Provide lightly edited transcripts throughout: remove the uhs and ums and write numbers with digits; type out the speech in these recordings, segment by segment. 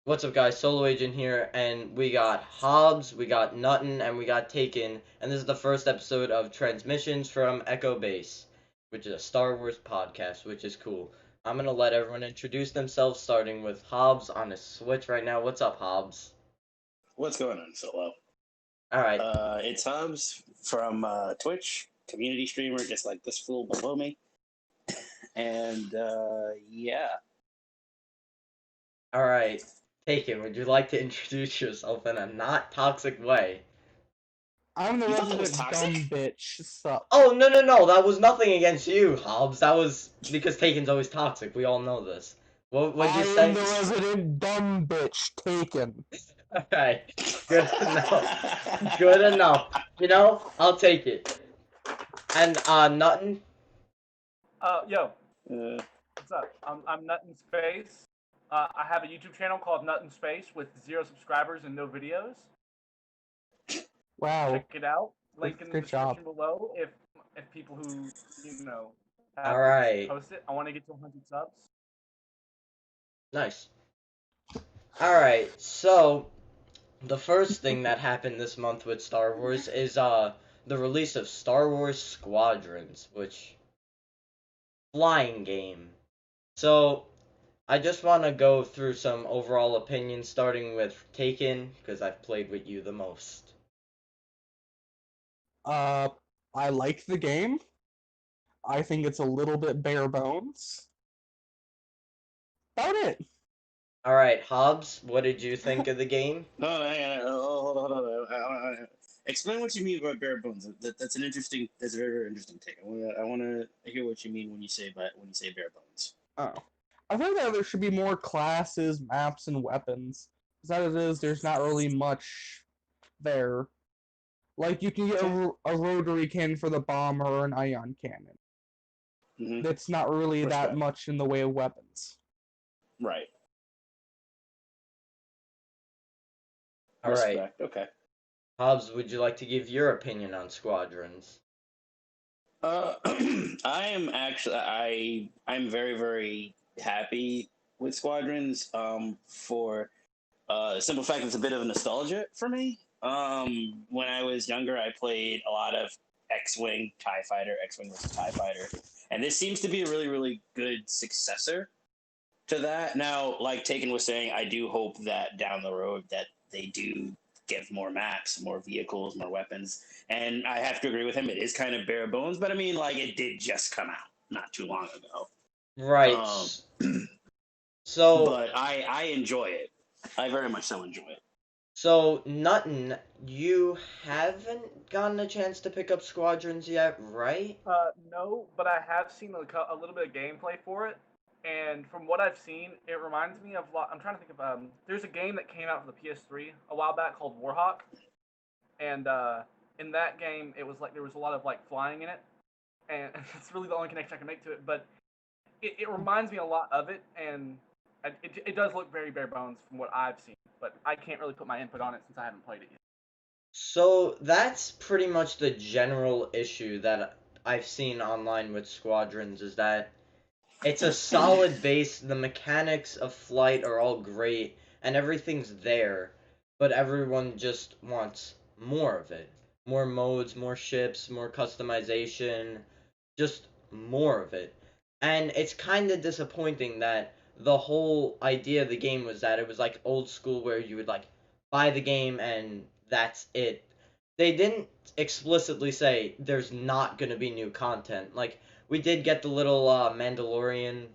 What's up, guys? Solo Agent here, and we got Hobbs, we got Nutin, and we got Taken, and this is the first episode of Transmissions from Echo Base, which is a Star Wars podcast, which is cool. I'm gonna let everyone introduce themselves, starting with Hobbs on his Switch right now. What's up, Hobbs? What's going on, Solo? Alright. itzHobbes from Twitch, community streamer, just like this fool below me. And yeah. Alright. Taken, would you like to introduce yourself in a not toxic way? I'm the You thought that was resident toxic? dumb bitch. Sup? Oh, no, that was nothing against you, Hobbs. That was because Taken's always toxic. We all know this. What'd you I say? am the resident dumb bitch. Taken. Okay, good enough. Good enough. You know, I'll take it. And Nutin. Yo, Uh, what's up? I'm NutinSpace. I have a YouTube channel called NutinSpace with 0 subscribers and no videos. Wow. Check it out. Link in the Good job. description below if people who have All right. post it. I want to get to 100 subs. Nice. All right. So, the first thing that happened this month with Star Wars is the release of Star Wars Squadrons, which flying game. So, I just want to go through some overall opinions, starting with Taken, because I've played with you the most. I like the game. I think it's a little bit bare bones. About it. All right, Hobbs, what did you think of the game? no, hang on. Hold on. Explain what you mean by bare bones. That's a very, very interesting take. I want to hear what you mean when you say bare bones. Oh. I think that there should be more classes, maps, and weapons. As it is, there's not really much there. Like, you can get a rotary cannon for the bomber or an ion cannon. Mm-hmm. That's not really that much in the way of weapons. Right. All right. Respect. Okay. Hobbs, would you like to give your opinion on Squadrons? I'm very, very happy with Squadrons. For the simple fact it's a bit of nostalgia for me. When I was younger, I played a lot of X-Wing versus TIE Fighter, and this seems to be a really, really good successor to that. Now, like Taken was saying, I do hope that down the road that they do give more maps, more vehicles, more weapons. And I have to agree with him. It is kind of bare bones, but I mean, like, it did just come out not too long ago. Right. So, but I enjoy it. I very much so enjoy it. So, Nutin, you haven't gotten a chance to pick up Squadrons yet, right? No, but I have seen a little bit of gameplay for it. And from what I've seen, it reminds me of. I'm trying to think of. There's a game that came out for the PS3 a while back called Warhawk, and in that game, it was like there was a lot of like flying in it, and it's really the only connection I can make to it. But it reminds me a lot of it, and it does look very bare bones from what I've seen. But I can't really put my input on it since I haven't played it yet. So, that's pretty much the general issue that I've seen online with Squadrons, is that it's a solid base, the mechanics of flight are all great, and everything's there, but everyone just wants more of it. More modes, more ships, more customization, just more of it. And it's kind of disappointing that the whole idea of the game was that it was like old school where you would like buy the game and that's it. They didn't explicitly say there's not going to be new content. Like, we did get the little Mandalorian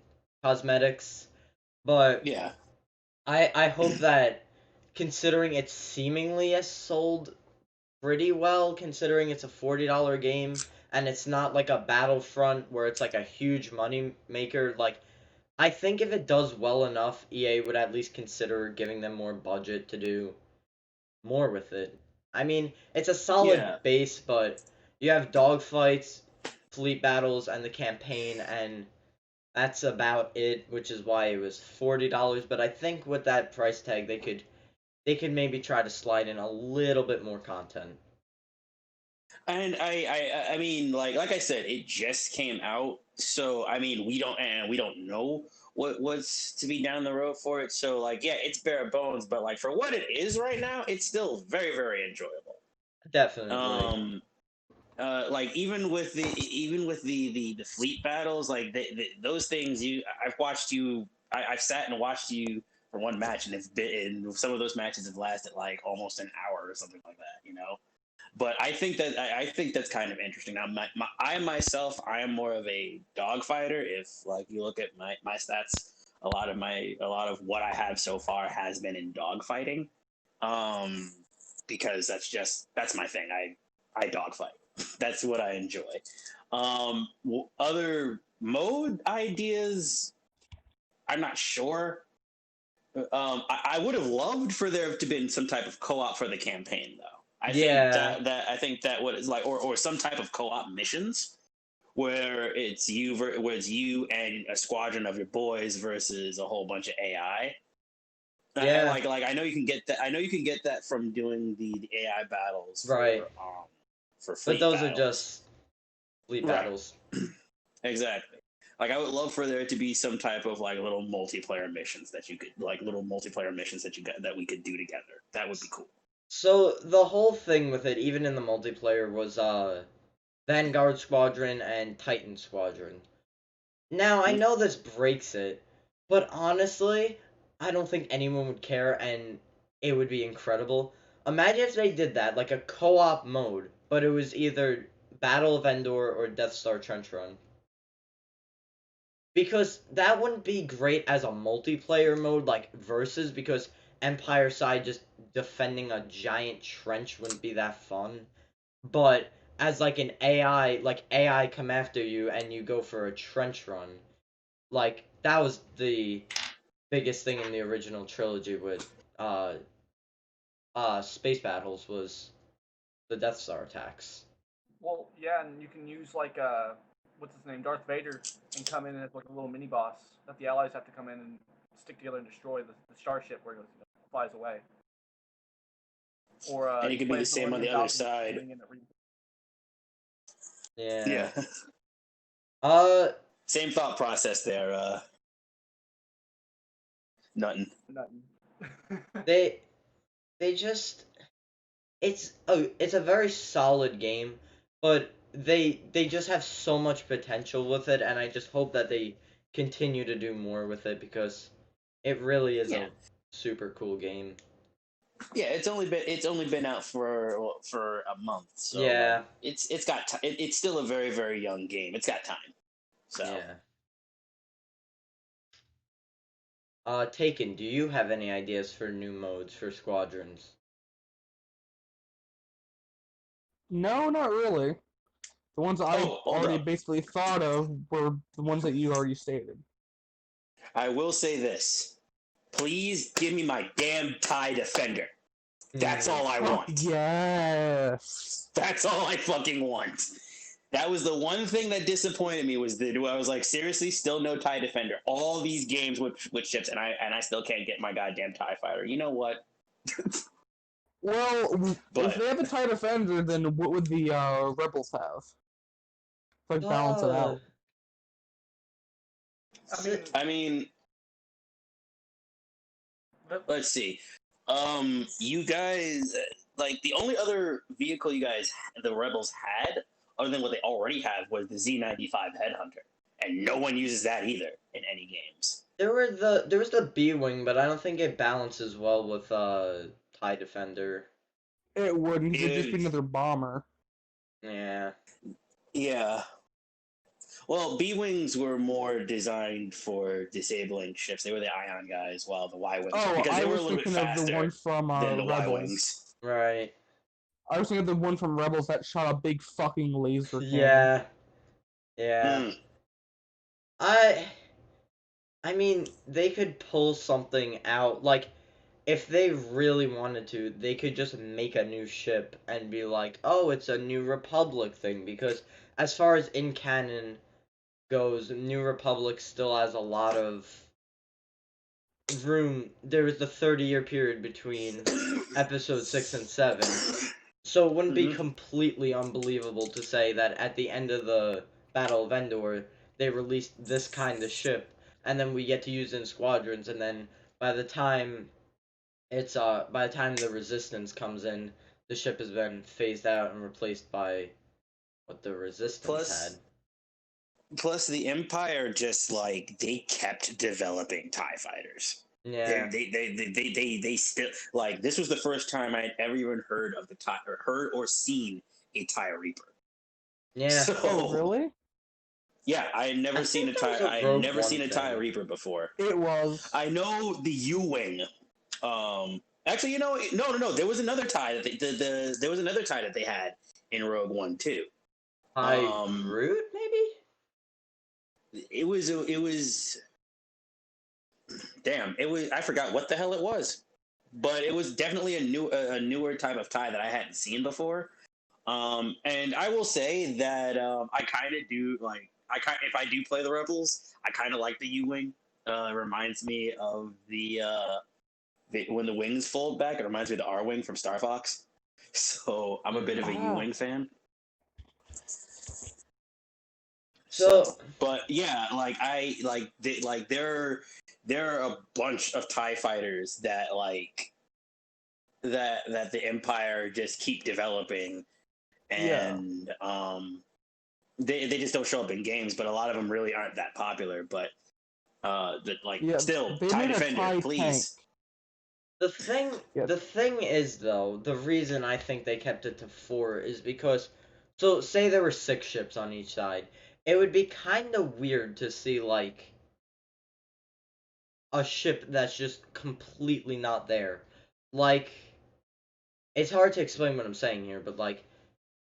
cosmetics, but yeah, I hope that, considering it seemingly has sold pretty well, considering it's a $40 game and it's not like a Battlefront where it's like a huge money maker, like, I think if it does well enough, EA would at least consider giving them more budget to do more with it. I mean, it's a solid base, but you have dogfights, fleet battles, and the campaign, and that's about it, which is why it was $40. But I think with that price tag, they could maybe try to slide in a little bit more content. And I mean, like I said, it just came out So I mean, we don't know what's to be down the road for it. So like, yeah, it's bare bones, but like for what it is right now, it's still very very enjoyable. Definitely. Like even with the fleet battles, like those things, I've watched you, I've sat and watched you for one match, and some of those matches have lasted like almost an hour or something like that, you know. But I think that's kind of interesting. Now, I myself, I am more of a dogfighter. If like you look at my stats, a lot of what I have so far has been in dogfighting, because that's my thing. I dogfight. That's what I enjoy. Other mode ideas, I'm not sure. I would have loved for there to been some type of co-op for the campaign, though. Yeah. I think that what it's like, or some type of co-op missions where it's you and a squadron of your boys versus a whole bunch of AI. Yeah. Like I know you can get that. I know you can get that from doing the AI battles Right. for But fleet those are battles. just fleet Right. battles. Exactly. Like I would love for there to be some type of like little multiplayer missions that you could that we could do together. That would be cool. So the whole thing with it, even in the multiplayer, was Vanguard Squadron and Titan Squadron. Now I know this breaks it, but honestly, I don't think anyone would care, and it would be incredible. Imagine if they did that, like a co-op mode, but it was either Battle of Endor or Death Star Trench Run. Because that wouldn't be great as a multiplayer mode, like versus, because Empire side just defending a giant trench wouldn't be that fun. But as like an AI, like AI come after you and you go for a trench run, like that was the biggest thing in the original trilogy with space battles was the Death Star attacks. Well, yeah, and you can use like what's his name, Darth Vader, and come in as like a little mini boss that the allies have to come in and stick together and destroy the starship where it flies away. Or And it could be the same on the other side. Yeah. Yeah. Same thought process there. Nothing. They just it's a very solid game, but they just have so much potential with it, and I just hope that they continue to do more with it because it really is a super cool game. Yeah, it's only been out for a month, so Yeah. it's got it's still a very very young game. It's got time. So Yeah. Taken, do you have any ideas for new modes for Squadrons? No, not really. The ones I hold already up. basically thought of were the ones that you already stated. I will say this. Please give me my damn TIE Defender. That's all I want. Yes. That's all I fucking want. That was the one thing that disappointed me was that I was like, seriously, still no TIE Defender. All these games with ships, and I still can't get my goddamn TIE Fighter. You know what? Well, if they have a TIE Defender, then what would the Rebels have? Like balance it out. I mean, let's see. You guys, like the only other vehicle the Rebels had, other than what they already have, was the Z-95 Headhunter, and no one uses that either in any games. There was the B-wing, but I don't think it balances well with TIE Defender. It wouldn't. It'd just be another bomber. Yeah. Yeah. Well, B-wings were more designed for disabling ships. They were the ion guys, while the Y-wings because they were a little bit faster the one from than the Rebels. Y-wings. Right. I was thinking of the one from Rebels that shot a big fucking laser cannon. Yeah. Yeah. I mean, they could pull something out. Like, if they really wanted to, they could just make a new ship and be like, oh, it's a New Republic thing. Because as far as in canon goes, New Republic still has a lot of room. There was the 30-year period between episode 6 and 7. So it wouldn't be completely unbelievable to say that at the end of the Battle of Endor, they released this kind of ship, and then we get to use it in Squadrons, and then by the time by the time the Resistance comes in, the ship has been phased out and replaced by what the Resistance had. Plus, the Empire just like they kept developing TIE fighters. Yeah. They still like this was the first time I'd ever even heard of the TIE or heard or seen a TIE Reaper. Yeah. So, Oh, really? Yeah, I had never seen a TIE. I had never seen a TIE Reaper before. It was. I know the U-wing. Actually, you know, no. There was another TIE that there was another TIE that they had in Rogue One too. Groot, maybe. It was. Damn, it was. I forgot what the hell it was, but it was definitely a newer type of TIE that I hadn't seen before. And I will say that I kind of do like. If I do play the Rebels, I kind of like the U-wing. It reminds me of when the wings fold back. It reminds me of the R-wing from Star Fox. So I'm a bit of a U-wing fan. So, but yeah, there are a bunch of TIE fighters that that the Empire just keep developing, and they just don't show up in games. But a lot of them really aren't that popular. But still, TIE Defender, please. Tank. The thing is though, the reason I think they kept it to 4 is because, so say there were 6 ships on each side, it would be kind of weird to see like a ship that's just completely not there. Like, it's hard to explain what I'm saying here, but like,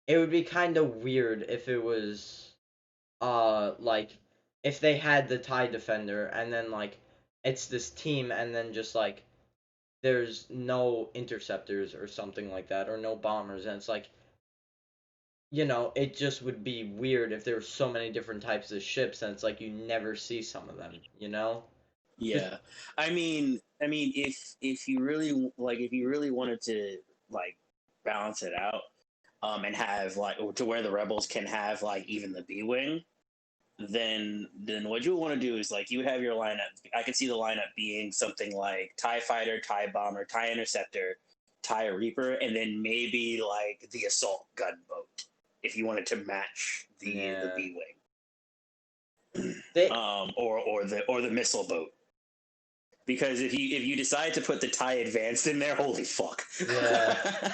it would be kind of weird if it was, like, if they had the TIE Defender and then like it's this team and then just like there's no interceptors or something like that, or no bombers, and it's like, you know, it just would be weird if there were so many different types of ships and it's like you never see some of them, you know? Yeah. I mean if you really wanted to like balance it out and have like to where the Rebels can have like even the B-wing, then what you want to do is like you have your lineup. I can see the lineup being something like TIE Fighter, TIE Bomber, TIE Interceptor, TIE Reaper, and then maybe like the assault gunboat if you wanted to match the B-wing. Or the missile boat. Because if you decide to put the TIE Advanced in there, holy fuck. Yeah.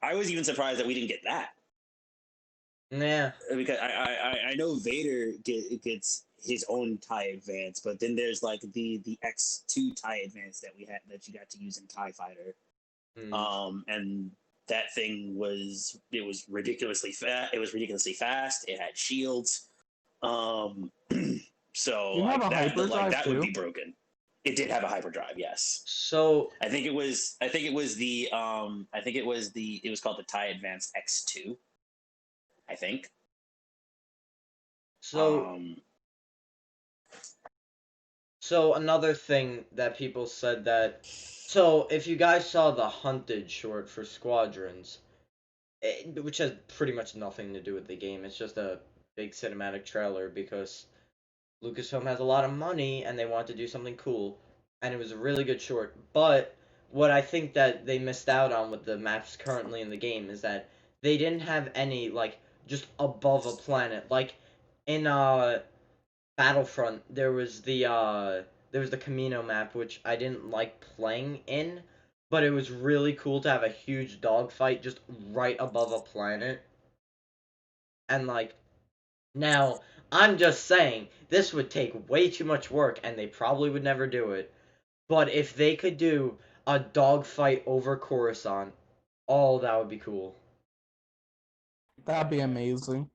I was even surprised that we didn't get that. Yeah. Because I know Vader gets his own TIE Advance, but then there's like the X2 TIE Advance that you got to use in TIE Fighter. And that thing was ridiculously fast. It was ridiculously fast. It had shields. So like that would be broken. It did have a hyperdrive, yes. So it was called the TIE Advanced X2. I think. So another thing that people said that, so if you guys saw the Hunted short for Squadrons, which has pretty much nothing to do with the game, it's just a big cinematic trailer because Lucasfilm has a lot of money and they want to do something cool, and it was a really good short. But what I think that they missed out on with the maps currently in the game is that they didn't have any like just above a planet. Like in Battlefront, there was the Camino map, which I didn't like playing in, but it was really cool to have a huge dogfight just right above a planet. And like, now I'm just saying this would take way too much work, and they probably would never do it. But if they could do a dogfight over Coruscant, oh, that would be cool. That'd be amazing.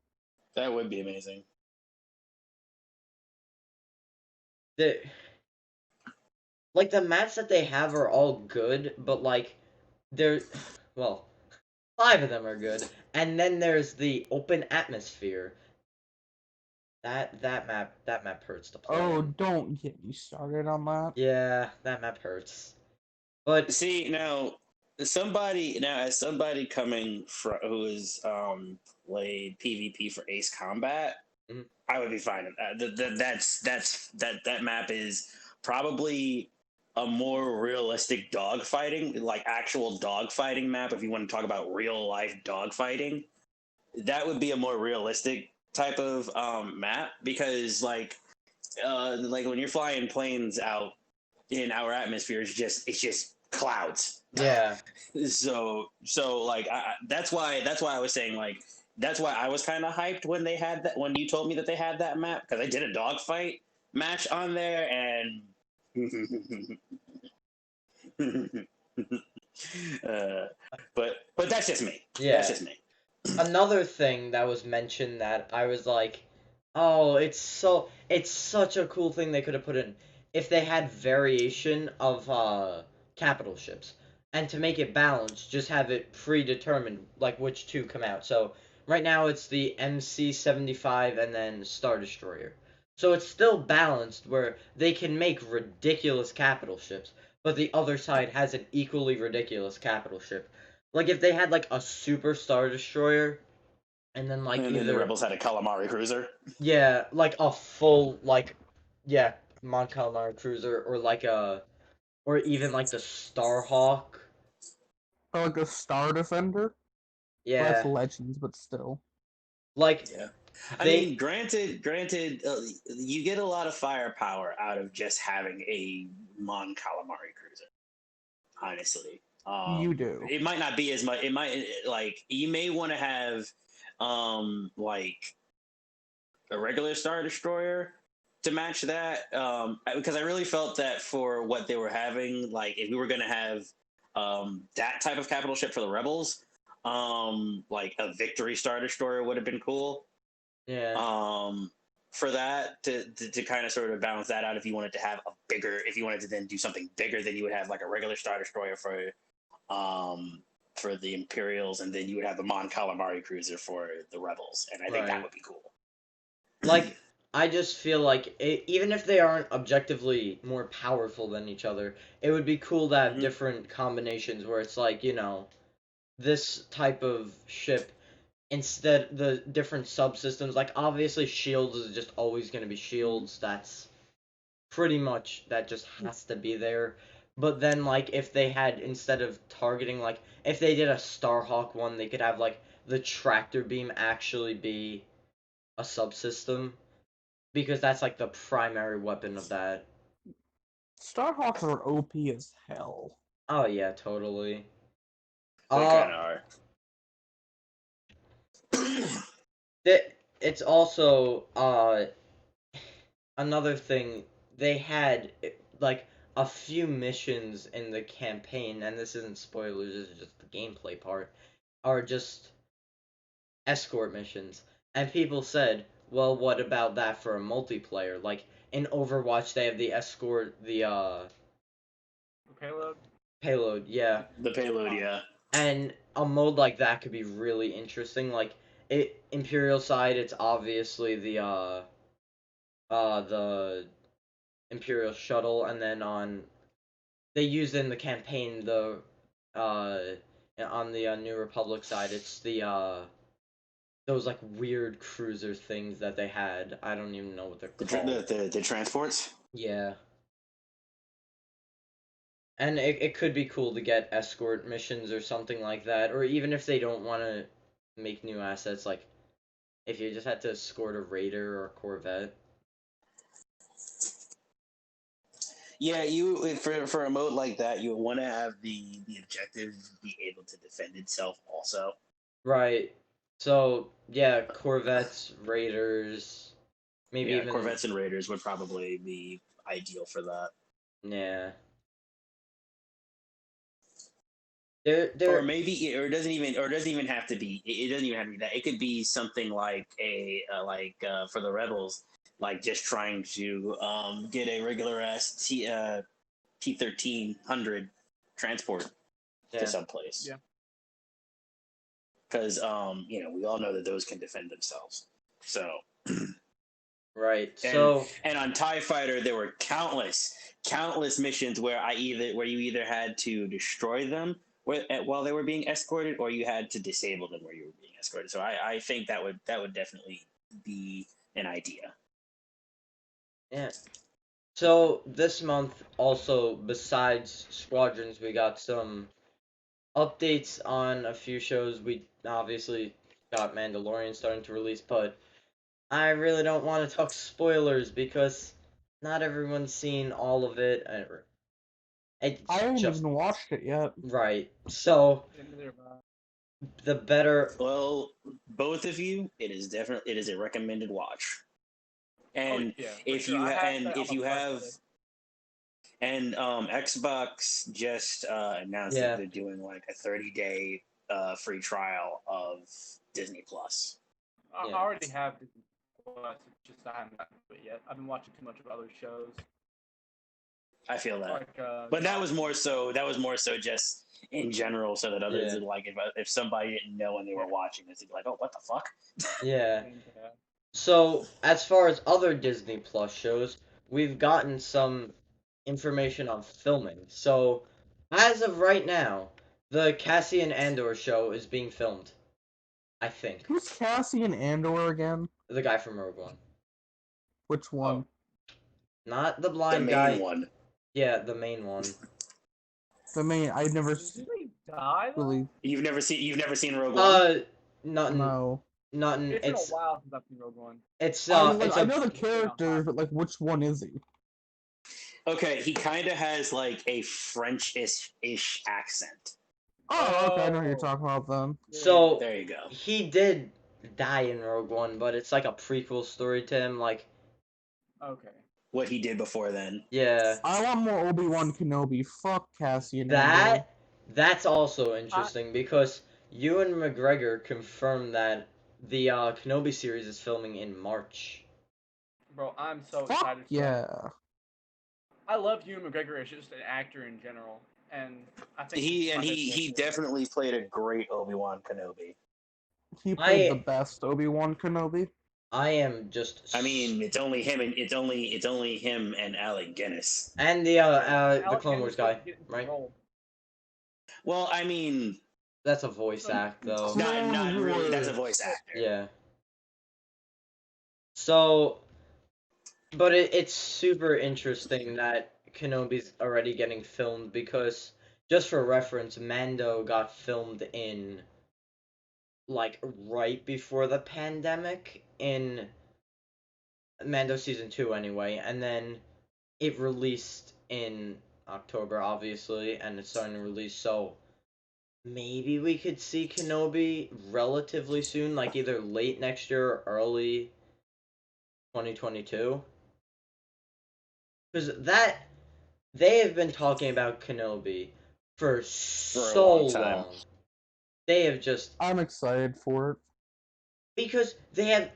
That would be amazing. Like, the maps that they have are all good, but like, well, 5 of them are good, and then there's the open atmosphere. That map hurts to play. Oh, don't get me started on that. Yeah, that map hurts. But see now, as somebody coming from who has played PvP for Ace Combat, Mhm. I would be fine with that. That map is probably a more realistic dogfighting, like actual dogfighting map. If you want to talk about real life dogfighting, that would be a more realistic type of map because like when you're flying planes out in our atmosphere, it's just clouds. Yeah. So like that's why I was saying like that's why I was kind of hyped when they had that when you told me that they had that map because I did a dogfight match on there and but that's just me. Yeah. That's just me. Another thing that was mentioned that I was like, oh, it's such a cool thing they could have put in if they had variation of capital ships. And to make it balanced, just have it predetermined like which two come out. So right now it's the MC-75 and then Star Destroyer. So it's still balanced where they can make ridiculous capital ships, but the other side has an equally ridiculous capital ship. Like if they had like a super Star Destroyer, and then like And then either the rebels had a calamari cruiser. yeah, like a full like yeah Mon Calamari cruiser, or like or even like the Starhawk. Or like a Star Defender. Well, that's Yeah, Legends, but still. like Yeah. I they mean, granted, you get a lot of firepower out of just having a Mon Calamari cruiser. Honestly, You do. it might not be as much. It might like you may want to have like a regular Star Destroyer to match that because I really felt that for what they were having, like if we were going to have that type of capital ship for the rebels, like a Victory Star Destroyer would have been cool. yeah For that to kind of sort of balance that out, if you wanted to have a bigger, if you wanted to then do something bigger, then you would have like a regular Star Destroyer for the Imperials, and then you would have the Mon Calamari cruiser for the Rebels, and I think that right. would be cool. Like I just feel like even if they aren't objectively more powerful than each other, it would be cool to have Mhm. different combinations where it's like, this type of ship instead the different subsystems, like obviously shields is just always going to be shields. That's pretty much, that just has to be there. But then like if they had, instead of targeting, like if they did a Starhawk one, they could have like the tractor beam actually be a subsystem, because that's like the primary weapon of that. Starhawks are OP as hell. Oh yeah, totally. They Uh kind of are. it's also another thing, they had like a few missions in the campaign, and this isn't spoilers, this is just the gameplay part, are just escort missions. And people said, well, what about that for a multiplayer? Like in Overwatch they have the escort, the Payload. payload, yeah. The payload, yeah. And a mode like that could be really interesting. Like Imperial side, it's obviously the Imperial shuttle, and then they used in the campaign uh on the New Republic side, it's the those like weird cruiser things that they had. I don't even know what they're called. The transports. Yeah. And it could be cool to get escort missions or something like that, or even if they don't want to make new assets, like if you just had to escort a raider or a corvette. Yeah, you for a mode like that, you want to have the objective be able to defend itself also. Right. So yeah, corvettes, raiders, maybe Yeah, even Corvettes and Raiders would probably be ideal for that. yeah. Or There. maybe, or it doesn't even have to be. It doesn't even have to be that. It could be something like for the Rebels, like just trying to get a regular ass T-1300 transport to Yeah. someplace. Yeah. Because we all know that those can defend themselves. So Right. and So and on TIE Fighter there were countless missions where you either had to destroy them while they were being escorted, or you had to disable them where you were being escorted. So I think that would definitely be an idea. Yeah. So this month, also besides Squadrons, we got some updates on a few shows. We obviously got Mandalorian starting to release, but I really don't want to talk spoilers because not everyone's seen all of it. It's I haven't just even watched it yet. right. So the better. Well, both of you, it is a recommended watch. And yeah, for if sure. you I have and that on if the you Plus have list. and Xbox just announced that Yeah. they're doing like a 30-day free trial of Disney Plus. I Yeah. already have Disney Plus, it's just I haven't gotten to it yet. I've been watching too much of other shows. I feel that, Like, but that was more so just in general, so that others Yeah. would like if somebody didn't know when they were watching this, they'd be like, "Oh, what the fuck?" Yeah. Yeah. So as far as other Disney Plus shows, we've gotten some information on filming. So as of right now, the Cassian Andor show is being filmed. I think. Who's Cassian Andor again? The guy from Rogue One. Which one? Not the The blind main guy. one. Yeah, the main one. The main. I've never Did he die? Though? really. You've never seen Rogue One? Nothing. No. Nothing. It's been a while since I've seen Rogue One. It's I it's know the a characters, but like, which one is he? Okay, he kind of has like a French-ish accent. Oh, okay. I know who you're Oh. talking about then. so There you go. he did die in Rogue One, but it's like a prequel story to him. Like, Okay. What he did before then. yeah, I want more Obi-Wan Kenobi. Fuck Cassian Andor. that's also interesting because Ewan McGregor confirmed that the Kenobi series is filming in March. Bro, I'm so Fuck excited for that. yeah. I love Ewan McGregor as just an actor in general. And I think He definitely played a great Obi-Wan Kenobi. He played the best Obi-Wan Kenobi. I am just. I mean, it's only him and Alec Guinness. And the Clone Wars guy, right? Well, I mean, That's a voice act, though. not really. That's a voice actor. Yeah. So, but it's super interesting that Kenobi's already getting filmed because, just for reference, Mando got filmed in, like, right before the pandemic in Mando Season 2 anyway, and then it released in October, obviously, and it's starting to release, so maybe we could see Kenobi relatively soon, like either late next year or early 2022. Because they have been talking about Kenobi for so long time. long. They have just. I'm excited for it. Because they have,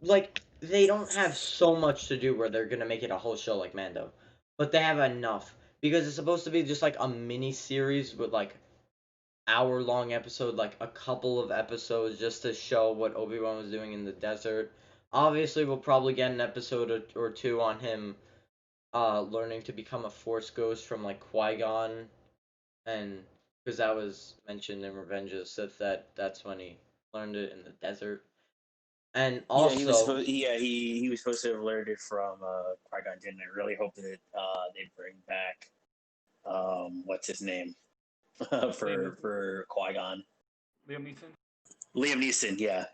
like, they don't have so much to do where they're gonna make it a whole show like Mando. But they have enough. Because it's supposed to be just like a mini series with like hour-long episode, like a couple of episodes just to show what Obi-Wan was doing in the desert. Obviously, we'll probably get an episode or two on him learning to become a Force ghost from like Qui-Gon, and because that was mentioned in Revenge of the Sith that's when he learned it in the desert. And also, he was supposed to have learned it from Qui-Gon Jinn. I really hope that they bring back what's his name for Qui-Gon. Liam Neeson, yeah.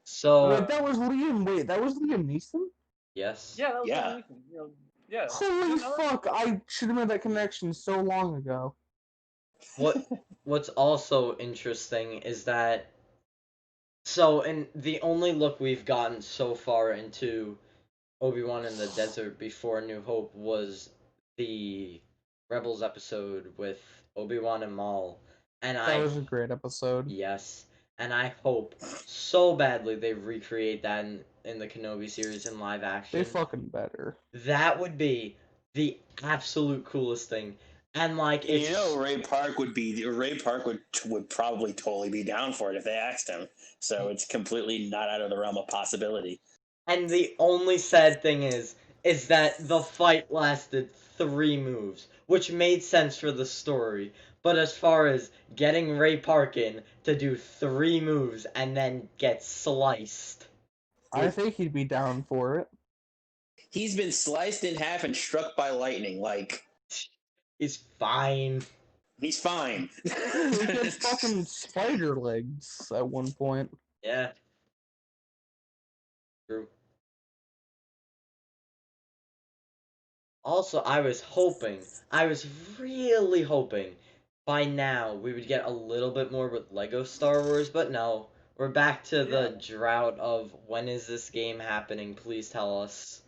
So Wait, that was Liam. Wait, that was Liam Neeson? yes. Yeah, that was Yeah. Liam Neeson. You know, yeah. Holy fuck! I should have made that connection so long ago. What's also interesting is that and the only look we've gotten so far into Obi-Wan in the desert before New Hope was the Rebels episode with Obi-Wan and Maul. And That was a great episode. Yes. And I hope so badly they recreate that in the Kenobi series in live action. They fucking better. That would be the absolute coolest thing. And like it's Ray Park would probably totally be down for it if they asked him. So it's completely not out of the realm of possibility. And the only sad thing is that the fight lasted 3 moves, which made sense for the story. But as far as getting Ray Parkin to do 3 moves and then get sliced, I think he'd be down for it. He's been sliced in half and struck by lightning. Like, is fine. he's fine. He had fucking spider legs at one point. Yeah. True. Also, I was really hoping by now we would get a little bit more with Lego Star Wars, but no. We're back to the drought of when is this game happening? Please tell us.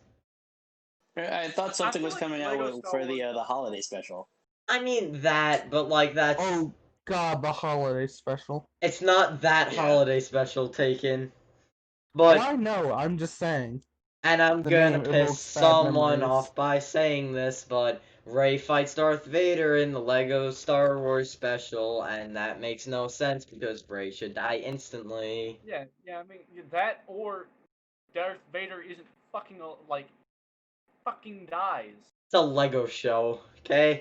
I thought something feel was like coming out Lego Star for the Wars- holiday special. I mean that, but like that's Oh god, the holiday special. it's not that Yeah. holiday special Taken. But I know, I'm just saying. and I'm The gonna name piss evokes bad someone memories. off by saying this, but Rey fights Darth Vader in the Lego Star Wars special, and that makes no sense because Rey should die instantly. Yeah, I mean that or Darth Vader isn't fucking dies. It's a Lego show, okay?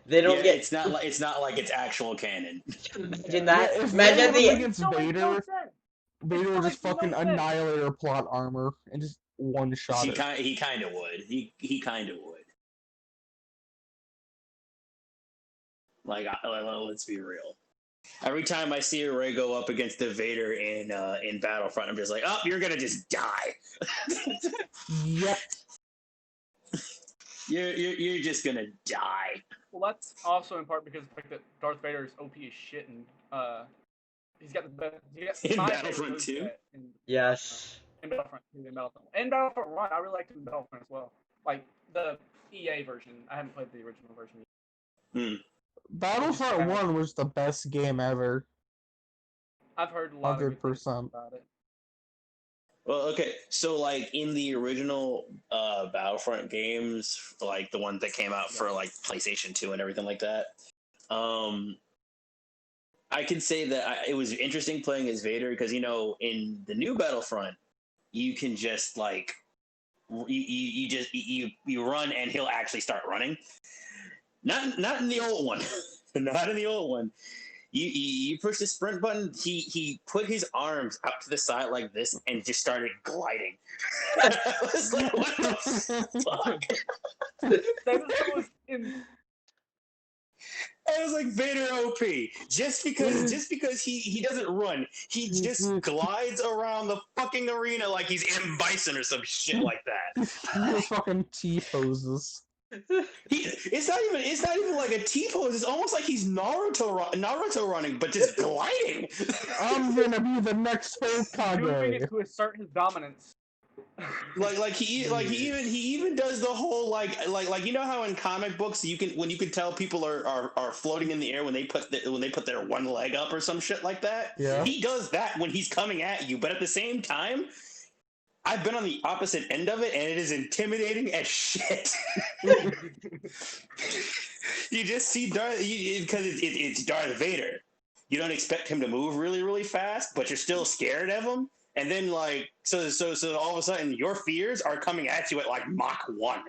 They don't Yeah, get. it's not like it's actual canon. Imagine that. Yeah, if Imagine Vader the. was against No, it makes no Vader, sense. Vader It would makes just no fucking sense. annihilate her plot armor and just one shot it. He kind of would. He kind of would. Like, let's be real. Every time I see a Rey go up against the Vader in Battlefront, I'm just like, oh, you're gonna just die. Yep. You're just gonna die. Well, that's also in part because of the fact that Darth Vader is OP as shit, and he's got the best. In my Battlefront favorite 2? moveset Yes. In Battlefront 2, in Battlefront 1, I really liked it in Battlefront as well. Like the EA version. I haven't played the original version yet. Battlefront 1 was the best game ever. I've heard a lot of good things 100%. about it. Well, okay, so like in the original Battlefront games, like the ones that came out for like PlayStation 2 and everything like that, I can say that it was interesting playing as Vader because, you know, in the new Battlefront, you can just like you run and he'll actually start running. Not in the old one. Not in the old one. You push the sprint button. He put his arms up to the side like this and just started gliding. I was like, what the fuck? That was in. I was like, Vader OP. Just because he doesn't run, he just glides around the fucking arena like he's M. Bison or some shit like that. He fucking T-poses. It's not even like a T-pose. It's almost like he's Naruto running, but just gliding. I'm gonna be the next Doing Hokage. it to assert his dominance. like he even does the whole like you know how in comic books you can tell people are floating in the air when they put their one leg up or some shit like that. Yeah. He does that when he's coming at you, but at the same time, I've been on the opposite end of it, and it is intimidating as shit. You just see Darth because it's Darth Vader. You don't expect him to move really, really fast, but you're still scared of him. And then, like, so all of a sudden, your fears are coming at you at like Mach 1.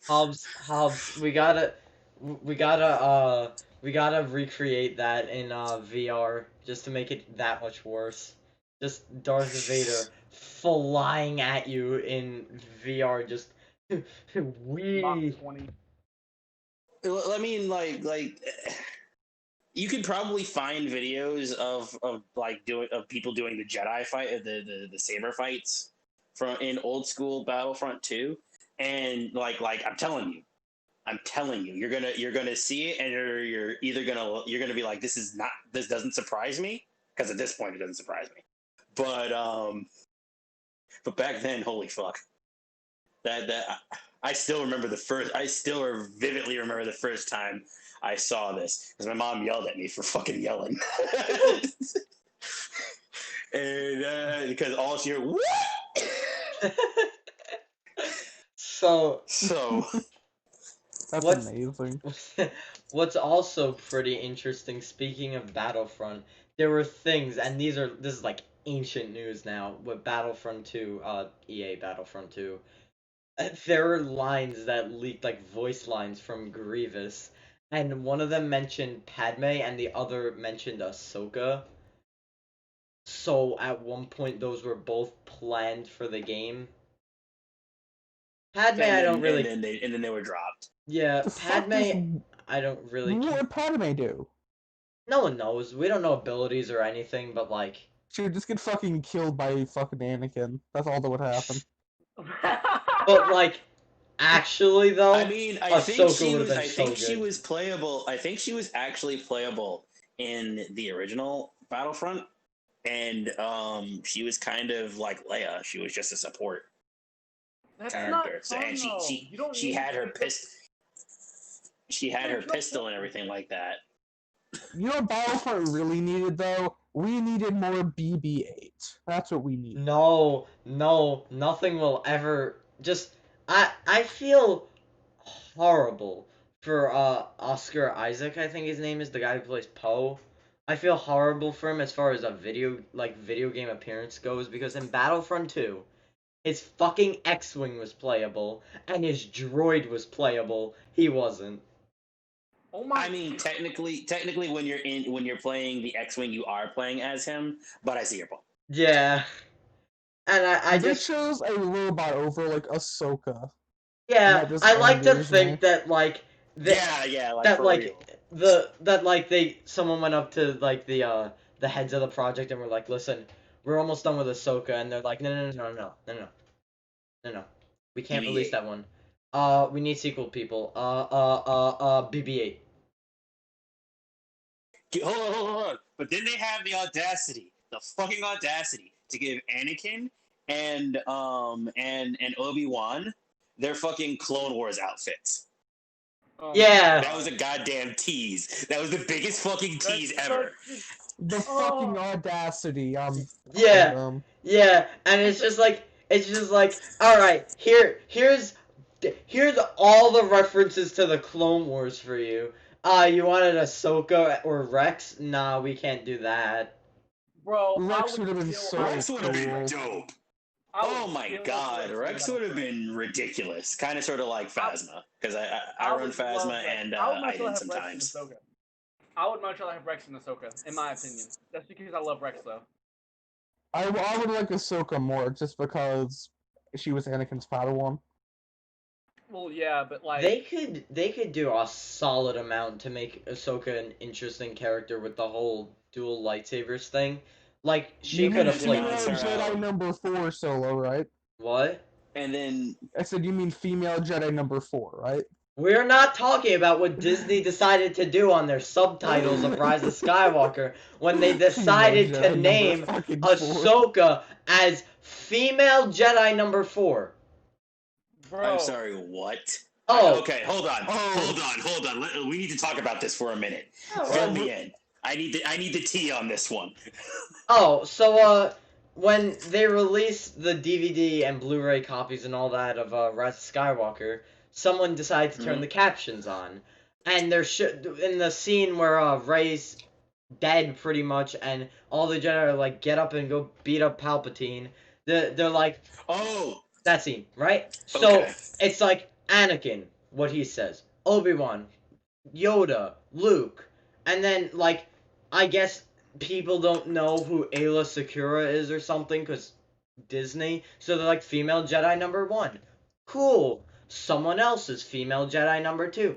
Hobbs, we gotta recreate that in VR just to make it that much worse. Just Darth Vader flying at you in VR, just wee. Mach 20. I mean, like you could probably find videos of people doing the Jedi fight, the saber fights from in old school Battlefront 2, and like I'm telling you, you're gonna see it, and you're gonna be like, this doesn't surprise me, because at this point it doesn't surprise me, but back then, holy fuck, that I still vividly remember the first time I saw this, because my mom yelled at me for fucking yelling. And because all she heard, what? So That's What's- amazing. what's also pretty interesting, speaking of Battlefront, there were things, and this is like ancient news now with Battlefront 2, EA Battlefront 2. There were lines that leaked, like voice lines from Grievous, and one of them mentioned Padme and the other mentioned Ahsoka. So at one point, those were both planned for the game. Padme, I don't really. and then they were dropped. Yeah, The fuck does Padme, I don't really. what did Padme do? No one knows. We don't know abilities or anything, but like. She would just get fucking killed by fucking Anakin. That's all that would happen. But like, actually though, I mean, I think Ahsoka she would have was. been I so think she good. was playable. I think she was actually playable in the original Battlefront, and she was kind of like Leia. She was just a support That's character. not So, fun, and though. You don't she need had to her be- pistol. She had her There's no pistol point. and everything like that. You know what Battlefront really needed though? We needed more BB-8. That's what we need. No, nothing will ever. Just I feel horrible for Oscar Isaac. I think his name is the guy who plays Poe. I feel horrible for him as far as a video game appearance goes because in Battlefront 2, his fucking X-wing was playable and his droid was playable. He wasn't. Oh my! I mean, technically, when you're playing the X-wing, you are playing as him. But I see your point. Yeah, and I They just chose a robot over like Ahsoka. yeah That just I like to angers me. think that like Yeah, like that for like real. someone went up to like the heads of the project and were like, listen, we're almost done with Ahsoka, and they're like, no, we can't release BB-8. that one. We need sequel, people. BB-8. Hold on. But then they have the fucking audacity, to give Anakin and Obi-Wan their fucking Clone Wars outfits. Oh my Yeah. That was a goddamn tease. That was the biggest fucking tease ever. The fucking audacity. Yeah. Them. Yeah, and it's just like all right, here's all the references to the Clone Wars for you. You wanted Ahsoka or Rex? Nah, we can't do that. Bro, Rex would have been so Rex would have been cool. dope. Oh my god, Rex would have been ridiculous. Kind of sort of like Phasma, because I run Phasma and I did sometimes. I would much rather have Rex and Ahsoka, in my opinion. That's because I love Rex, though. I would like Ahsoka more, just because she was Anakin's Padawan. Well, yeah, but like They could do a solid amount to make Ahsoka an interesting character with the whole dual lightsabers thing. Like she could have played. Female Jedi number 4 solo, right? What? And then I said you mean female Jedi number 4, right? We're not talking about what Disney decided to do on their subtitles of Rise of Skywalker when they decided to name Ahsoka as female Jedi number 4. Bro. I'm sorry, what? Oh. Okay, hold on. We need to talk about this for a minute. Fill me in. I need the tea on this one. Oh, so when they released the DVD and Blu-ray copies and all that of Rise of Skywalker, someone decided to turn the captions on, and they're in the scene where Rey's dead pretty much, and all the Jedi are like, get up and go beat up Palpatine. They're like, oh, that scene, right? Okay. So it's like Anakin, what he says, Obi-Wan, Yoda, Luke, and then like I guess people don't know who Ayla Secura is or something because Disney, so they're like female Jedi number 1. Cool. Someone else is female Jedi number 2.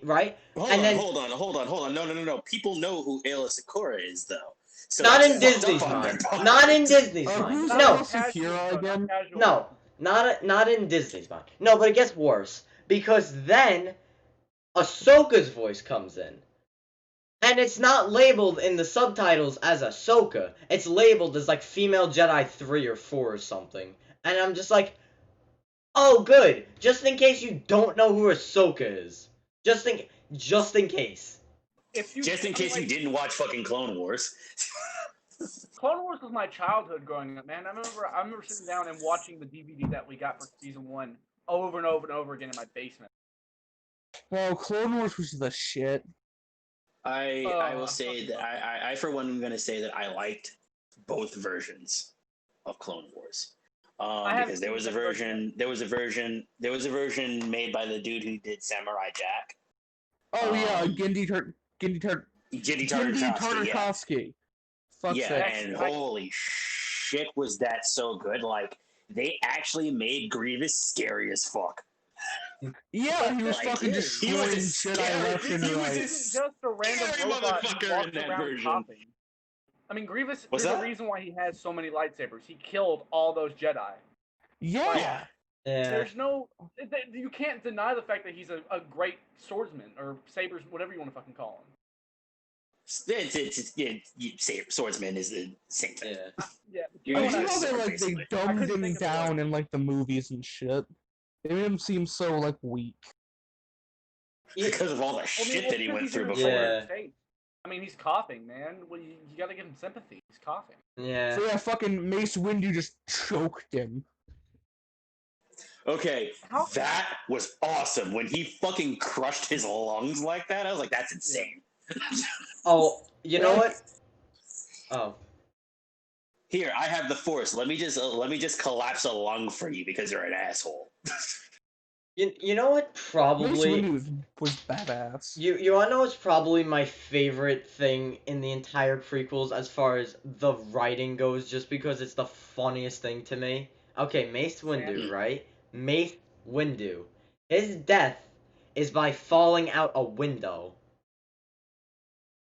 Right? Hold on. No. People know who Ayla Secura is, though. So not in Disney's mind. Not in Disney's mind. Who's No. Ayla Secura again? No. Not in Disney's mind. No, but it gets worse. Because then Ahsoka's voice comes in. And it's not labeled in the subtitles as Ahsoka. It's labeled as like female Jedi 3 or 4 or something. And I'm just like, oh, good. Just in case you don't know who Ahsoka is. Just in case. Just in case you didn't watch fucking Clone Wars. Clone Wars was my childhood growing up, man. I remember sitting down and watching the DVD that we got for season 1 over and over and over again in my basement. Well, Clone Wars was the shit. I will say that I for one am going to say that I liked both versions of Clone Wars. Because there was a version made by the dude who did Samurai Jack. Oh yeah, Genndy Gendy Tartakovsky, yeah. Tartakovsky. Fuck's Yeah, sake. and holy shit, was that so good? Like, they actually made Grievous scary as fuck. Yeah, he was Like, fucking he was destroying a Jedi scary- left and he was right. a Isn't just a random scary robot who motherfucker walks in that around version. coughing. I mean, Grievous. What's there's that? a reason why he has so many lightsabers. He killed all those Jedi. Yeah. Yeah. Yeah. There's no. You can't deny the fact that he's a great swordsman or sabers, whatever you want to fucking call him. Swordsman is the same thing. Yeah. Yeah. You're I using know a they sword, they basically. dumbed couldn't him think of the down word. in like the movies and shit. They made him seem so like weak. Because of all the shit that he went through in a before. Yeah. state. I mean, he's coughing, man. Well, you gotta give him sympathy. He's coughing. Yeah. So yeah, fucking Mace Windu just choked him. Okay, How- that was awesome. When he fucking crushed his lungs like that, I was like, that's insane. Oh, you know what? Oh. Here, I have the Force. Let me just collapse a lung for you because you're an asshole. You know what? Mace Probably. Windu was badass. You wanna know what's probably my favorite thing in the entire prequels as far as the writing goes, just because it's the funniest thing to me? Okay, Mace Windu, right? Mace Windu. His death is by falling out a window.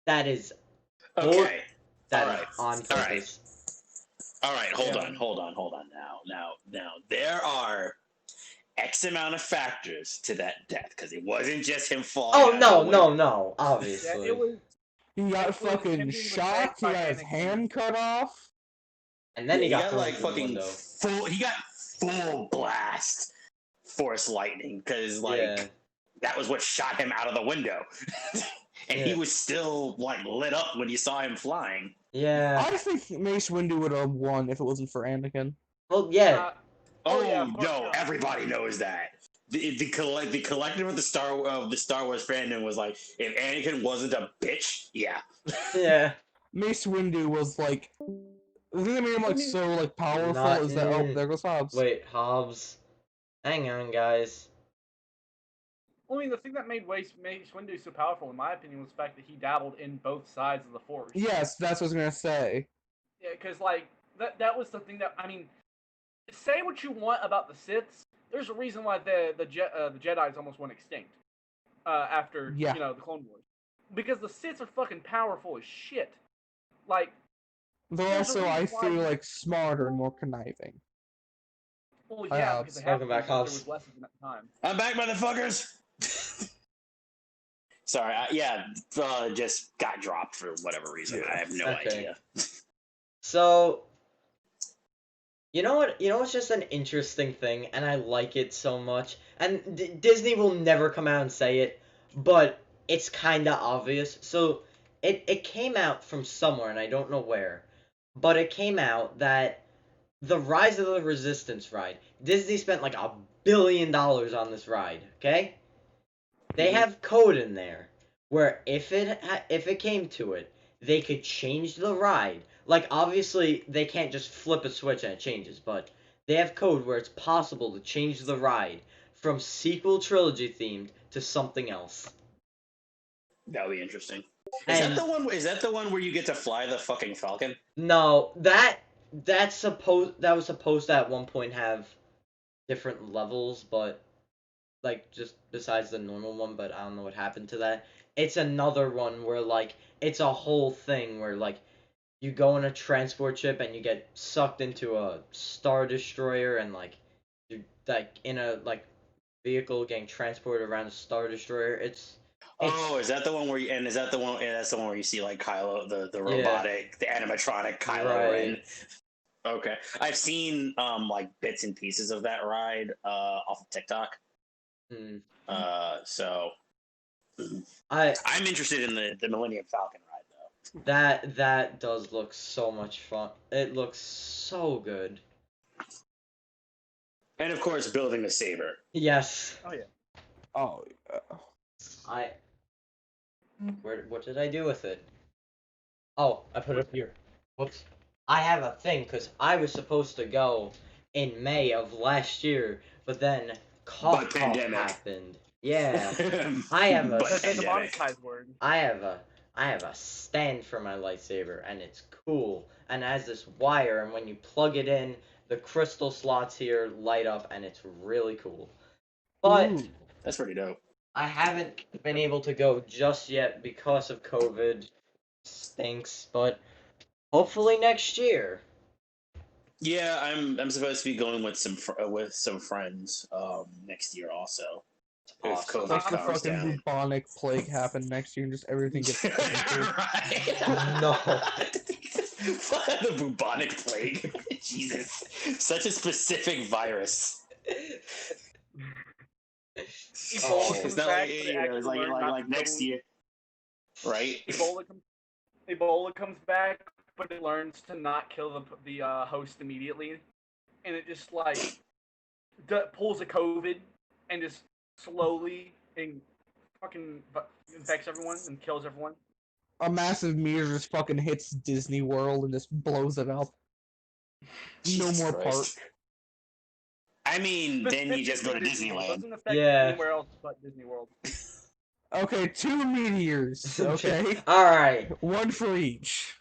That is Okay. that Alright. is on purpose. All right, hold on. Now, there are X amount of factors to that death because it wasn't just him falling. Oh out no, of the window. no, Yeah, obviously. it was. He It got was him fucking being shocked. He betrayed by got his Anakin. hand cut off. And then he got thrown like through the fucking window. full. He got full blast force lightning because Yeah. that was what shot him out of the window, and he Yeah. was still like lit up when you saw him flying. Yeah. I think Mace Windu would have won if it wasn't for Anakin. Well, yeah. Oh, yeah, of course, no! yeah. Everybody knows that. The collective of the Star Wars fandom was like, if Anakin wasn't a bitch, yeah. Yeah. Mace Windu was like, the thing that made him like so like powerful Not is that there goes Hobbs. Wait, Hobbs. Hang on, guys. I mean, the thing that made Mace Windu so powerful, in my opinion, was the fact that he dabbled in both sides of the Force. Yes, that's what I was gonna say. Yeah, because like that was the thing that I mean. Say what you want about the Siths. There's a reason why the Jedi's almost went extinct after Yeah. the Clone Wars, because the Siths are fucking powerful as shit. Like, Though There's a also, I reason why- feel like smarter and more conniving. well, Hi, yeah, Hobbs. because they have Welcome to, back, because there Hobbs. was less of them at the time. I'm back, motherfuckers. Sorry, just got dropped for whatever reason. I have no Okay. idea. So, you know what? You know what's just an interesting thing, and I like it so much. And Disney will never come out and say it, but it's kind of obvious. So, it came out from somewhere, and I don't know where, but it came out that the Rise of the Resistance ride, Disney spent like $1 billion on this ride. Okay, they have code in there where if it came to it, they could change the ride. Like, obviously, they can't just flip a switch and it changes, but they have code where it's possible to change the ride from sequel trilogy themed to something else. That'll be interesting. And- Is that the one where you get to fly the fucking Falcon? No, that was supposed to at one point have different levels, but like just besides the normal one, but I don't know what happened to that. It's another one where like it's a whole thing where like you go on a transport ship and you get sucked into a Star Destroyer and like you're like in a like vehicle getting transported around a Star Destroyer. It's Oh, is that the one where you? And is that the one? And that's the one where you see like Kylo, the robotic, the animatronic Kylo Ren. Okay, I've seen like bits and pieces of that ride off of TikTok. Hmm. So I'm interested in the Millennium Falcon ride though. that does look so much fun. It looks so good. And of course, building the saber. Yes. Oh yeah. Oh, yeah. What did I do with it? Oh, I put it up here. Whoops. I have a thing because I was supposed to go in May of last year, but then cough pandemic. happened. Yeah. I have a- But That's a pandemic. demonetized word. I have a stand for my lightsaber, and it's cool. And it has this wire, and when you plug it in, the crystal slots here light up, and it's really cool. But Ooh. That's pretty dope. I haven't been able to go just yet because of COVID. Stinks, but hopefully next year. Yeah, I'm supposed to be going with some friends next year also. If Awesome. COVID Let the calms fucking down. bubonic plague happen next year and just everything gets canceled. Right. No. The bubonic plague. Jesus. Such a specific virus. Ebola Oh. comes It's not back, like, but it you know, actually it's like, learned like, not like to next go- year. Right? Ebola comes back, but it learns to not kill the host immediately, and it just like pulls a COVID and just slowly and fucking infects everyone and kills everyone. A massive meteor just fucking hits Disney World and just blows it up. Jesus no more Christ. park. I mean, then you just go to Disney World. Disneyland. Doesn't affect Yeah. anywhere else but Disney World. Okay, 2 meteors. Okay, Alright. 1 for each.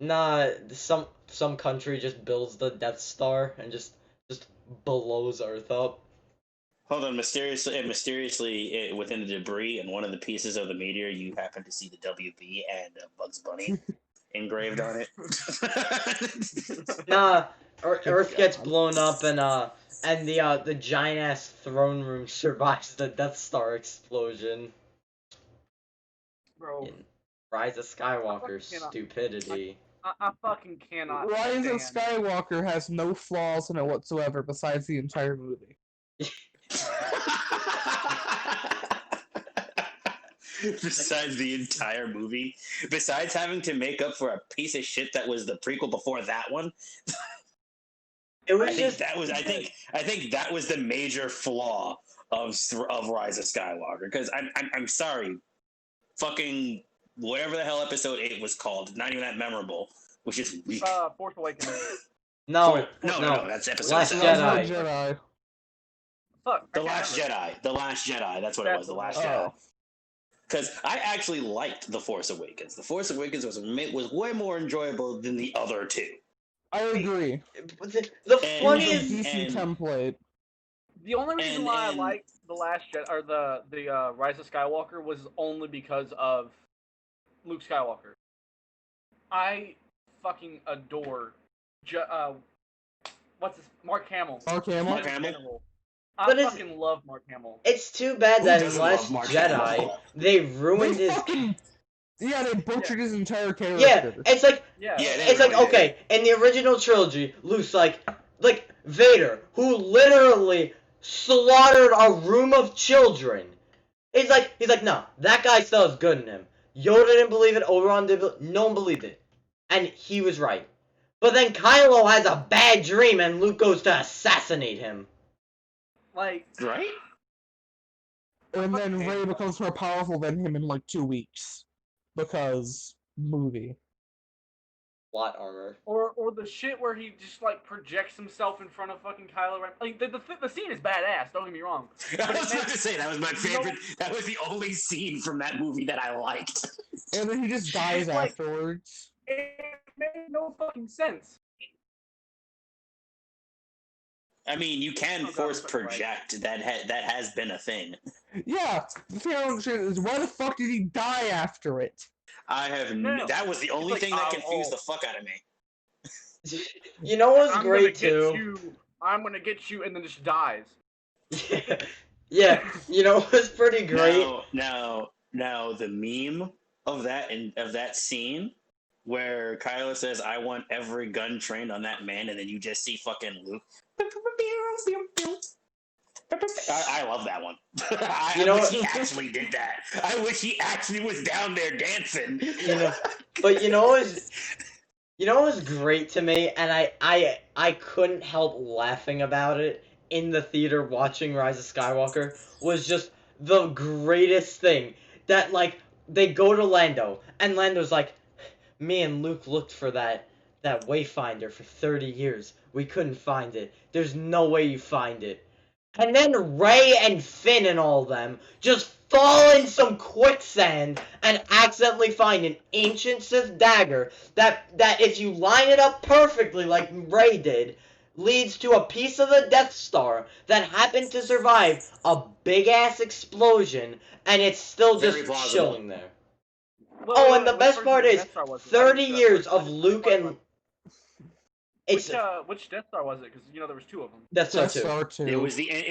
Nah, some country just builds the Death Star and just blows Earth up. Hold on, mysteriously, within the debris and one of the pieces of the meteor, you happen to see the WB and Bugs Bunny engraved on it. Nah, Earth gets God. blown up and the giant ass throne room survives the Death Star explosion. Bro, In Rise of Skywalker fucking cannot- stupidity. I fucking cannot Rise of stand. Skywalker has no flaws in it whatsoever besides the entire movie. Besides the entire movie, besides having to make up for a piece of shit that was the prequel before that one, It was I think just that was I think that was the major flaw of Rise of Skywalker. Because I'm sorry, fucking whatever the hell episode 8 was called, not even that memorable, which is weak. Force Awakens. no, No, that's episode Last 7. Rise of Jedi. the Jedi. Fuck. I The can't Last remember. Jedi. The Last Jedi. That's what it was. The Last That's Jedi. Oh. Because I actually liked The Force Awakens. The Force Awakens was way more enjoyable than the other two. I agree. the It was a funniest. decent template. The only reason why I and- liked the Last Jedi or the Rise of Skywalker was only because of Luke Skywalker. I fucking adore what's this? Mark Hamill. Mark Hamill? Mark In Hamill? general. I But it's- fucking love Mark Hamill. It's too bad Who that in doesn't Last love Mark Jedi Hamill? they They ruined his. fucking... Yeah, they butchered his entire character. Yeah, it's like Yeah. Yeah, they it's like really okay, in the original trilogy, Luke's like Vader, who literally slaughtered a room of children. He's like, no, that guy still has good in him. Yoda didn't believe it, Obi-Wan didn't, no one believed it. And he was right. But then Kylo has a bad dream and Luke goes to assassinate him. Like, Right? And then Okay. Rey becomes more powerful than him in like 2 weeks. Because movie. Plot armor. or the shit where he just like projects himself in front of fucking Kylo Ren. Like the scene is badass. Don't get me wrong. I was about to say that was my favorite. That was the only scene from that movie that I liked. And then he just dies Like- afterwards. It made no fucking sense. I mean, you can Oh, God, force I'm fucking right. project. That has been a thing. Yeah, the thing I don't understand is why the fuck did he die after it? I have. No. That was the only like, thing that oh, confused oh. the fuck out of me. You know what's I'm great gonna too? get you. I'm gonna get you, and then just dies. Yeah, you know what's pretty great? Now, the meme of that scene where Kylo says, "I want every gun trained on that man," and then you just see fucking Luke. I love that one. I wish he actually did that. I wish he actually was down there dancing. But you know what's great to me, and I couldn't help laughing about it in the theater watching Rise of Skywalker, was just the greatest thing that they go to Lando and Lando's like, me and Luke looked for that Wayfinder for 30 years. We couldn't find it. There's no way you find it. And then Rey and Finn and all them just fall in some quicksand and accidentally find an ancient Sith dagger that if you line it up perfectly like Rey did, leads to a piece of the Death Star that happened to survive a big-ass explosion, and it's still Very just plausible. chilling there. Well, And the which best version part of the is Death Star was it? 30 I missed that years part. of Luke and... It's Which Death Star was it? Because there was two of them. Death Star Death 2. Star 2. It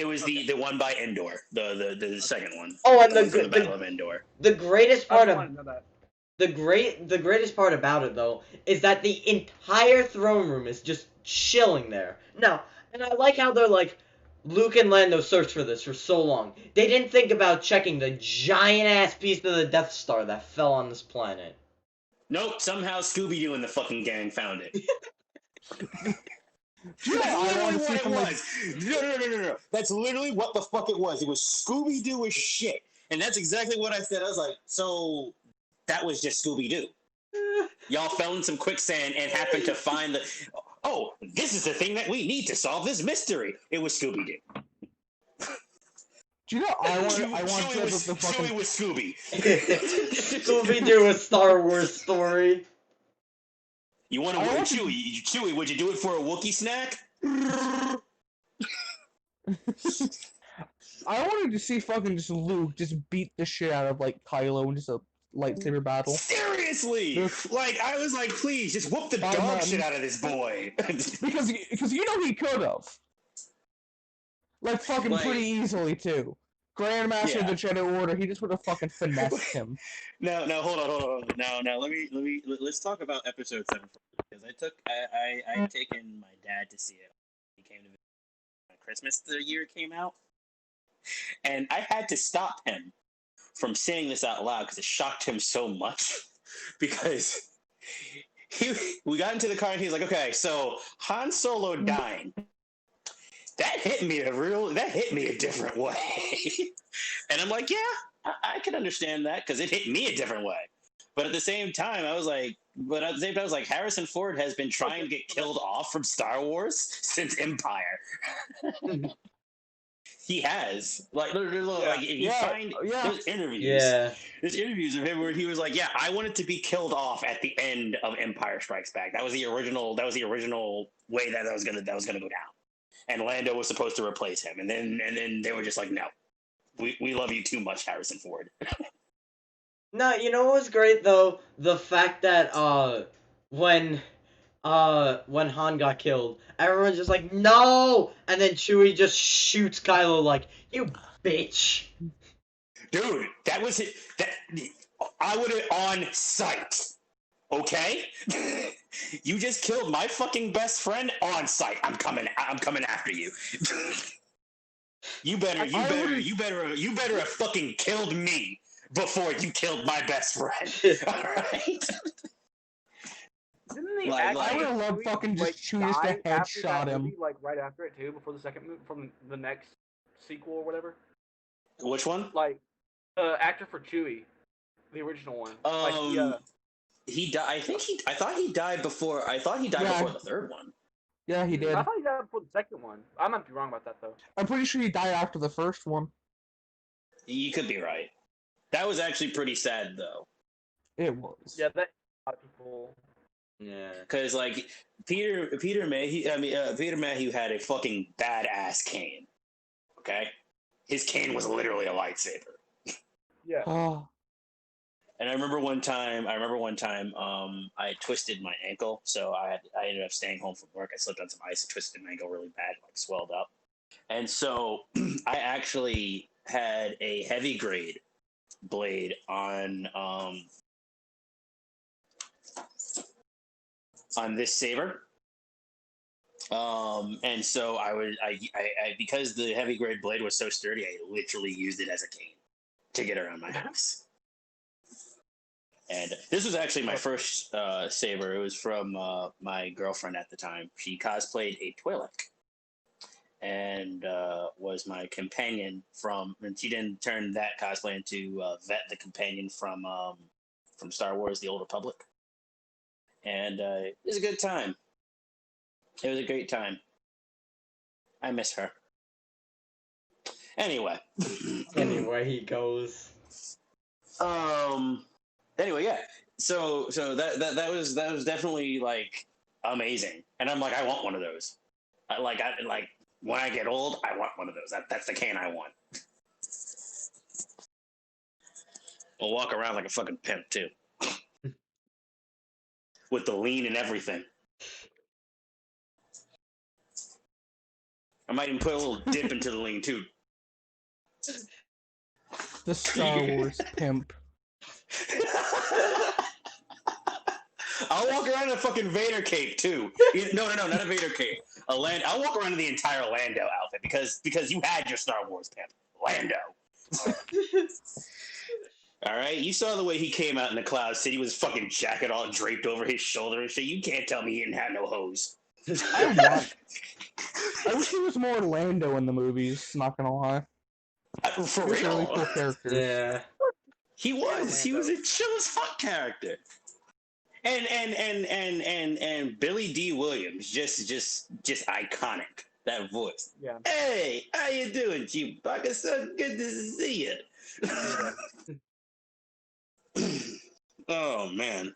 was the one by Endor, the second one. Oh, and the one from the Battle of Endor. The greatest I part just of... wanted to know that. The greatest part about it, though, is that the entire throne room is just chilling there. Now, and I like how they're like, Luke and Lando searched for this for so long. They didn't think about checking the giant-ass piece of the Death Star that fell on this planet. Nope, somehow Scooby-Doo and the fucking gang found it. Yeah, That's I literally want to see what it from like was. No. That's literally what the fuck it was. It was Scooby-Doo as shit. And that's exactly what I said. I was like, so that was just Scooby-Doo. Y'all fell in some quicksand and happened to find the... Oh, this is the thing that we need to solve this mystery. It was Scooby-Doo. Do you know I want Chewie was, the fucking Chewie was Scooby. Scooby-Doo, a Star Wars story. You want to I win want to- Chewie, would you do it for a Wookiee snack? I wanted to see fucking just Luke just beat the shit out of like Kylo in just a lightsaber battle. Seriously! Like, I was like, please, just whoop the Why dog not? shit out of this boy. Because you know he could have. Like fucking Like- pretty easily too. Grandmaster of the Jedi Order, he just would have fucking finessed him. No, hold on. No, let's talk about episode 7 because I'd taken my dad to see it. He came to visit on Christmas the year it came out, and I had to stop him from saying this out loud because it shocked him so much. Because we got into the car and he was like, "Okay, so Han Solo dying." That hit me a different way. And I'm like, yeah, I can understand that because it hit me a different way. But at the same time, I was like, Harrison Ford has been trying to get killed off from Star Wars since Empire. He has. Like, like if you find those interviews, there's interviews of him where he was like, yeah, I wanted to be killed off at the end of Empire Strikes Back. That was the original way that was gonna go down. And Lando was supposed to replace him, and then they were just like, no, we love you too much, Harrison Ford. No, you know what was great though? The fact that when Han got killed, everyone's just like, no, and then Chewie just shoots Kylo like, you bitch. Dude, that was it. That I would have on sight. Okay? You just killed my fucking best friend on sight. I'm coming after you. You better have fucking killed me before you killed my best friend. Alright? Didn't I would have loved fucking just Chewie just to headshot him. Movie, like right after it too, before the second movie, from the next sequel or whatever. Which one? Like, actor for Chewie, the original one. He died. I thought he died before the third one. Yeah, he did. I thought he died before the second one. I might be wrong about that though. I'm pretty sure he died after the first one. You could be right. That was actually pretty sad though. It was. Yeah, that a lot of people. Yeah. Because like Peter Mayhew had a fucking badass cane. Okay, his cane was literally a lightsaber. Yeah. Oh. And I remember one time, I twisted my ankle, so I ended up staying home from work. I slipped on some ice and twisted my ankle really bad, like swelled up. And so I actually had a heavy grade blade on this saber. And so I because the heavy grade blade was so sturdy, I literally used it as a cane to get around my house. And this was actually my first saber. It was from my girlfriend at the time. She cosplayed a Twi'lek and was my companion and she didn't turn that cosplay into Vet, the companion from Star Wars: The Old Republic. And it was a good time. It was a great time. I miss her. Anyway. Anyway, he goes. Anyway, yeah. So that was definitely like amazing, and I'm like, I want one of those. I like when I get old, I want one of those. That's the cane I want. I'll walk around like a fucking pimp too, with the lean and everything. I might even put a little dip into the lean too. The Star Wars pimp. I'll walk around in a fucking Vader cape too. No, not a Vader cape. I'll walk around in the entire Lando outfit because you had your Star Wars pimp, Lando. All right, you saw the way he came out in the clouds. Said he was fucking jacket all draped over his shoulder and shit. You can't tell me he didn't have no hose. I wish he was more Lando in the movies. Not gonna lie. For He was a really real, cool character. Yeah. he was. He was a chill as fuck character. And Billy D. Williams, just iconic. That voice. Yeah. Hey, how you doing, Chewbacca? So good to see you. Oh man.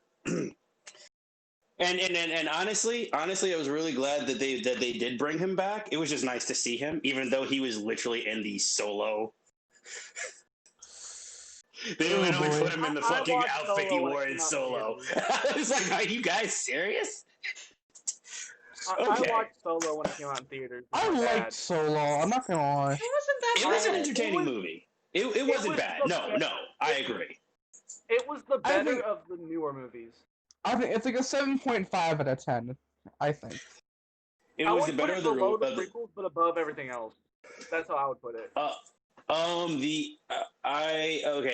And honestly, I was really glad that they did bring him back. It was just nice to see him, even though he was literally in the Solo. They only put him in the fucking outfit he wore in Solo. I was like, are you guys serious? I watched Solo when it came out in theaters. I liked Solo. I'm not gonna lie. It It was an entertaining movie. It wasn't bad. No, I agree. It was the better of the newer movies. I think it's like a 7.5 out of 10. I think. It was the better of the below the prequels, but above everything else. That's how I would put it.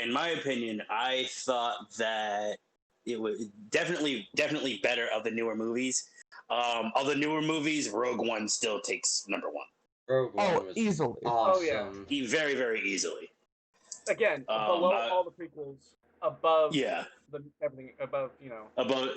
In my opinion, I thought that it was definitely better of the newer movies. Of the newer movies, Rogue One still takes number one. Rogue One was easily. awesome. Very, very easily. Again, below all the prequels, above everything, above Above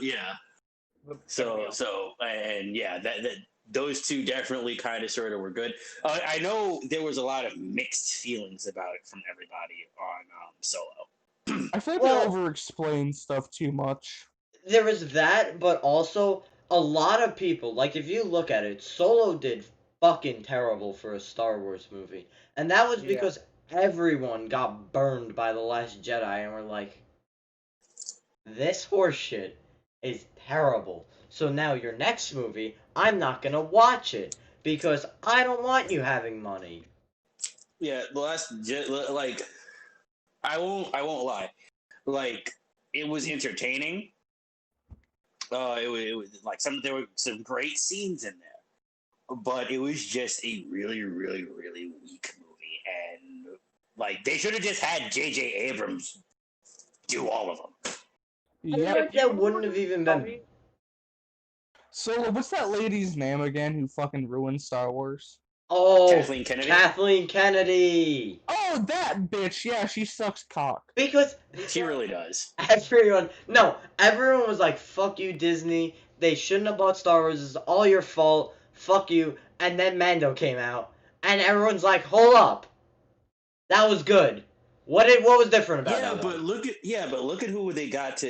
that those two definitely kind of sort of were good. I know there was a lot of mixed feelings about it from everybody on Solo. I feel like they over-explain stuff too much. There was that, but also a lot of people, like if you look at it, Solo did fucking terrible for a Star Wars movie. And that was because everyone got burned by The Last Jedi and were like, this horseshit is terrible. So now your next movie, I'm not gonna watch it because I don't want you having money. Yeah, The Last Jedi, like, I won't lie, like, it was entertaining. It was like there were some great scenes in there, but it was just a really, really, really weak movie, and like they should have just had J.J. Abrams do all of them. Yeah, that wouldn't have even been. So, what's that lady's name again who fucking ruined Star Wars? Oh, Kathleen Kennedy. Kathleen Kennedy. Oh, that bitch. Yeah, she sucks cock. Because She really does. everyone was like, fuck you, Disney. They shouldn't have bought Star Wars. It's all your fault. Fuck you. And then Mando came out. And everyone's like, hold up. That was good. What was different about that? But look at who they got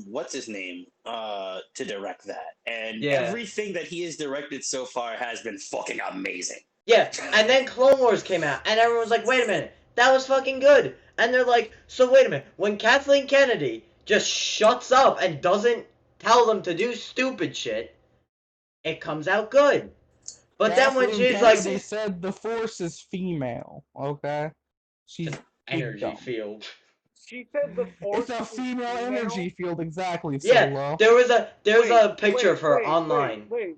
what's his name to direct that, and everything that he has directed so far has been fucking amazing. Yeah, and then Clone Wars came out, and everyone's like, wait a minute, that was fucking good. And they're like, so wait a minute, when Kathleen Kennedy just shuts up and doesn't tell them to do stupid shit, it comes out good. But then when she's like, they said the Force is female, okay? She's energy field. She said the Force. It's a female energy field, exactly. Yeah, Solo. there was a picture of her online. Wait.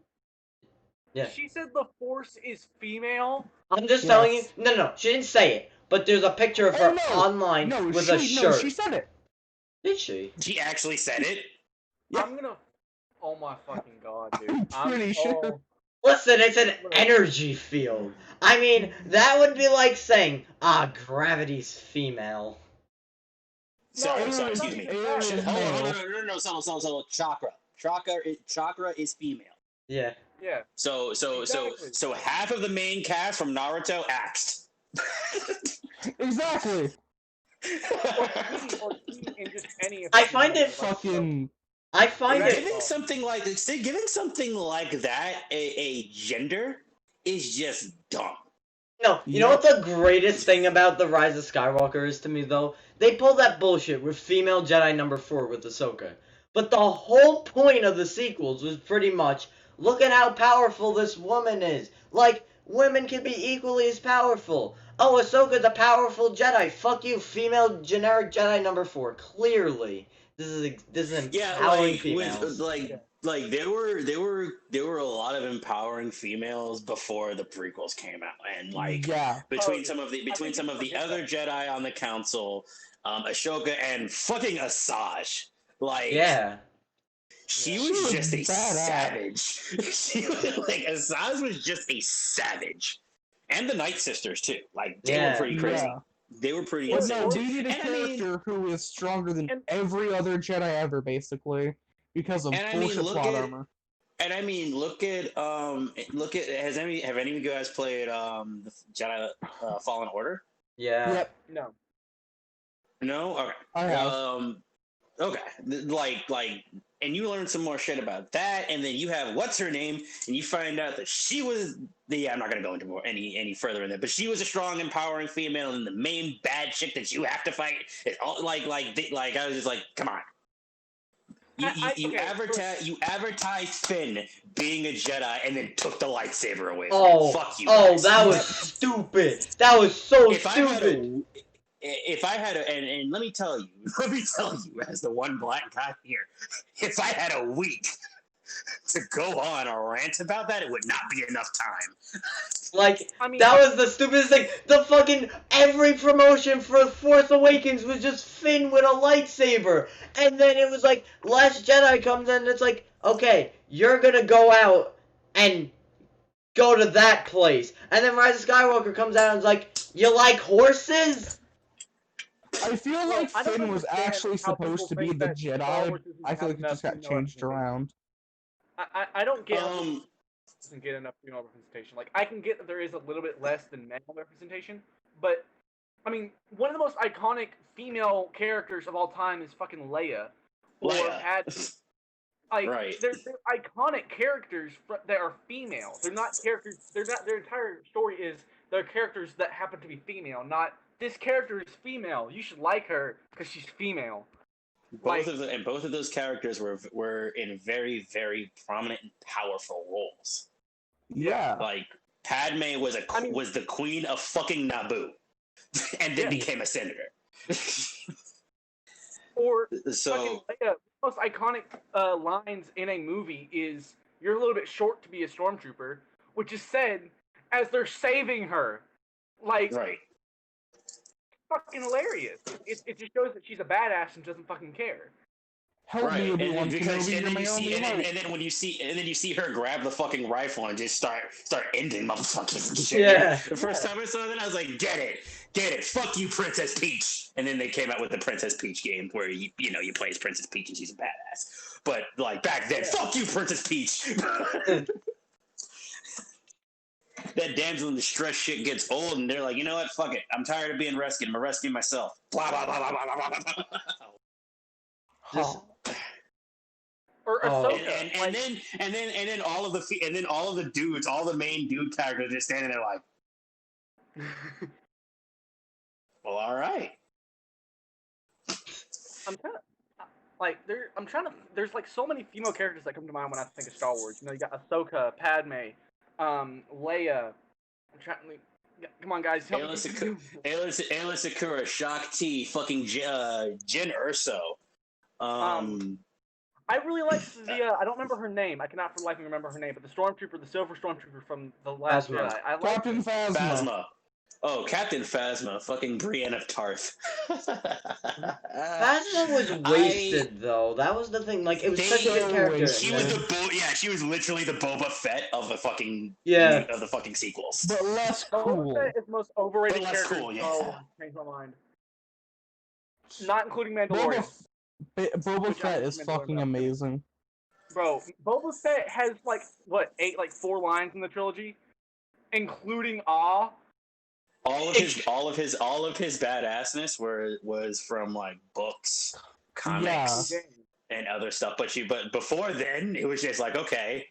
Yeah. She said the Force is female. I'm just telling you. No, she didn't say it. But there's a picture of her online with a shirt. No, she said it. Did she? She actually said it. Yeah. I'm gonna. Oh my fucking god, dude! I'm pretty sure. Listen, it's an energy field. I mean, that would be like saying, gravity's female. Sorry, excuse me. No. No, Solo. Chakra is female. Yeah. Yeah. So Exactly. half of the main cast from Naruto axed. Exactly. Or he in just any. I find it Fucking. I find it Giving something like that a gender is just dumb. No, you know what the greatest thing about the Rise of Skywalker is to me though? They pulled that bullshit with female Jedi number 4 with Ahsoka. But the whole point of the sequels was pretty much, look at how powerful this woman is. Like, women can be equally as powerful. Oh, Ahsoka's a powerful Jedi. Fuck you, female generic Jedi number 4. Clearly. This is empowering females. Like there were a lot of empowering females before the prequels came out, and like between some of the other Jedi on the council, Ashoka and fucking Asajj, she was just a savage. She was like Asajj was just a savage, and the Night Sisters too. Like they were pretty crazy. Yeah. They were pretty But insane. no, we need a character who is stronger than every other Jedi ever, basically, because of bullshit plot armor. And I mean, look at have any of you guys played the Jedi Fallen Order? Yeah. Yep. No. Okay. I have. Okay. And you learn some more shit about that, and then you have what's her name, and you find out that she was I'm not gonna go into any further in that, but she was a strong, empowering female, and the main bad chick that you have to fight is all like I was just like, come on. You advertised Finn being a Jedi and then took the lightsaber away from him. Fuck you. Oh, that was stupid. That was so stupid. If I had and let me tell you, as the one black guy here, if I had a week to go on a rant about that, it would not be enough time. That was the stupidest thing. The fucking every promotion for Force Awakens was just Finn with a lightsaber, and then it was like Last Jedi comes in, and it's like, okay, you're gonna go out and go to that place, and then Rise of Skywalker comes out and is like, you like horses? I feel like Finn was actually supposed to be the Jedi. I feel like it just got changed around. I don't get doesn't get enough female representation. Like, I can get that there is a little bit less than male representation, but I mean, one of the most iconic female characters of all time is fucking Leia. Padme. Like, they're iconic characters that are female. They're not characters. They're not. Their entire story is they're characters that happen to be female. Not this character is female. You should like her because she's female. Both of those characters were in very, very prominent and powerful roles. Yeah. Like Padme was the queen of fucking Naboo, and then became a senator. Or fucking Leia, the most iconic lines in a movie is "You're a little bit short to be a stormtrooper," which is said as they're saving her. Like, fucking hilarious. It just shows that she's a badass and doesn't fucking care. Help me, Obi-Wan Kenobi, you're my only hope. And then you see her grab the fucking rifle and just start ending motherfucking shit. Yeah. The first time I saw that, I was like, get it, fuck you, Princess Peach. And then they came out with the Princess Peach game where you play as Princess Peach and she's a badass. But like back then, fuck you, Princess Peach. That damsel in distress shit gets old, and they're like, you know what? Fuck it. I'm tired of being rescued. I'm gonna rescue myself. Blah blah blah blah blah blah blah. Or Ahsoka. And then all of the dudes, all the main dude characters, just standing there like, well, all right. There's like so many female characters that come to mind when I think of Star Wars. You know, you got Ahsoka, Padme, Leia. Come on, guys. Aayla Secura, Shakti, fucking Jyn Erso. I really like the. I don't remember her name. I cannot for the life of me remember her name. But the stormtrooper, the silver stormtrooper from the last Jedi. I like Captain Phasma. Oh, Captain Phasma, fucking Brienne of Tarth. Phasma was wasted though. That was the thing. Like, it was such a good character. She was literally the Boba Fett of the fucking of the fucking sequels. But less cool. Boba Fett is the most overrated character. Cool, yeah. Oh, changed my mind. Not including Mandalorian. Boba Fett is fucking amazing. Bro, Boba Fett has like what 4 lines in the trilogy, including "Ah." All of his badassness was from like books, comics, and other stuff. But before then, it was just like, okay,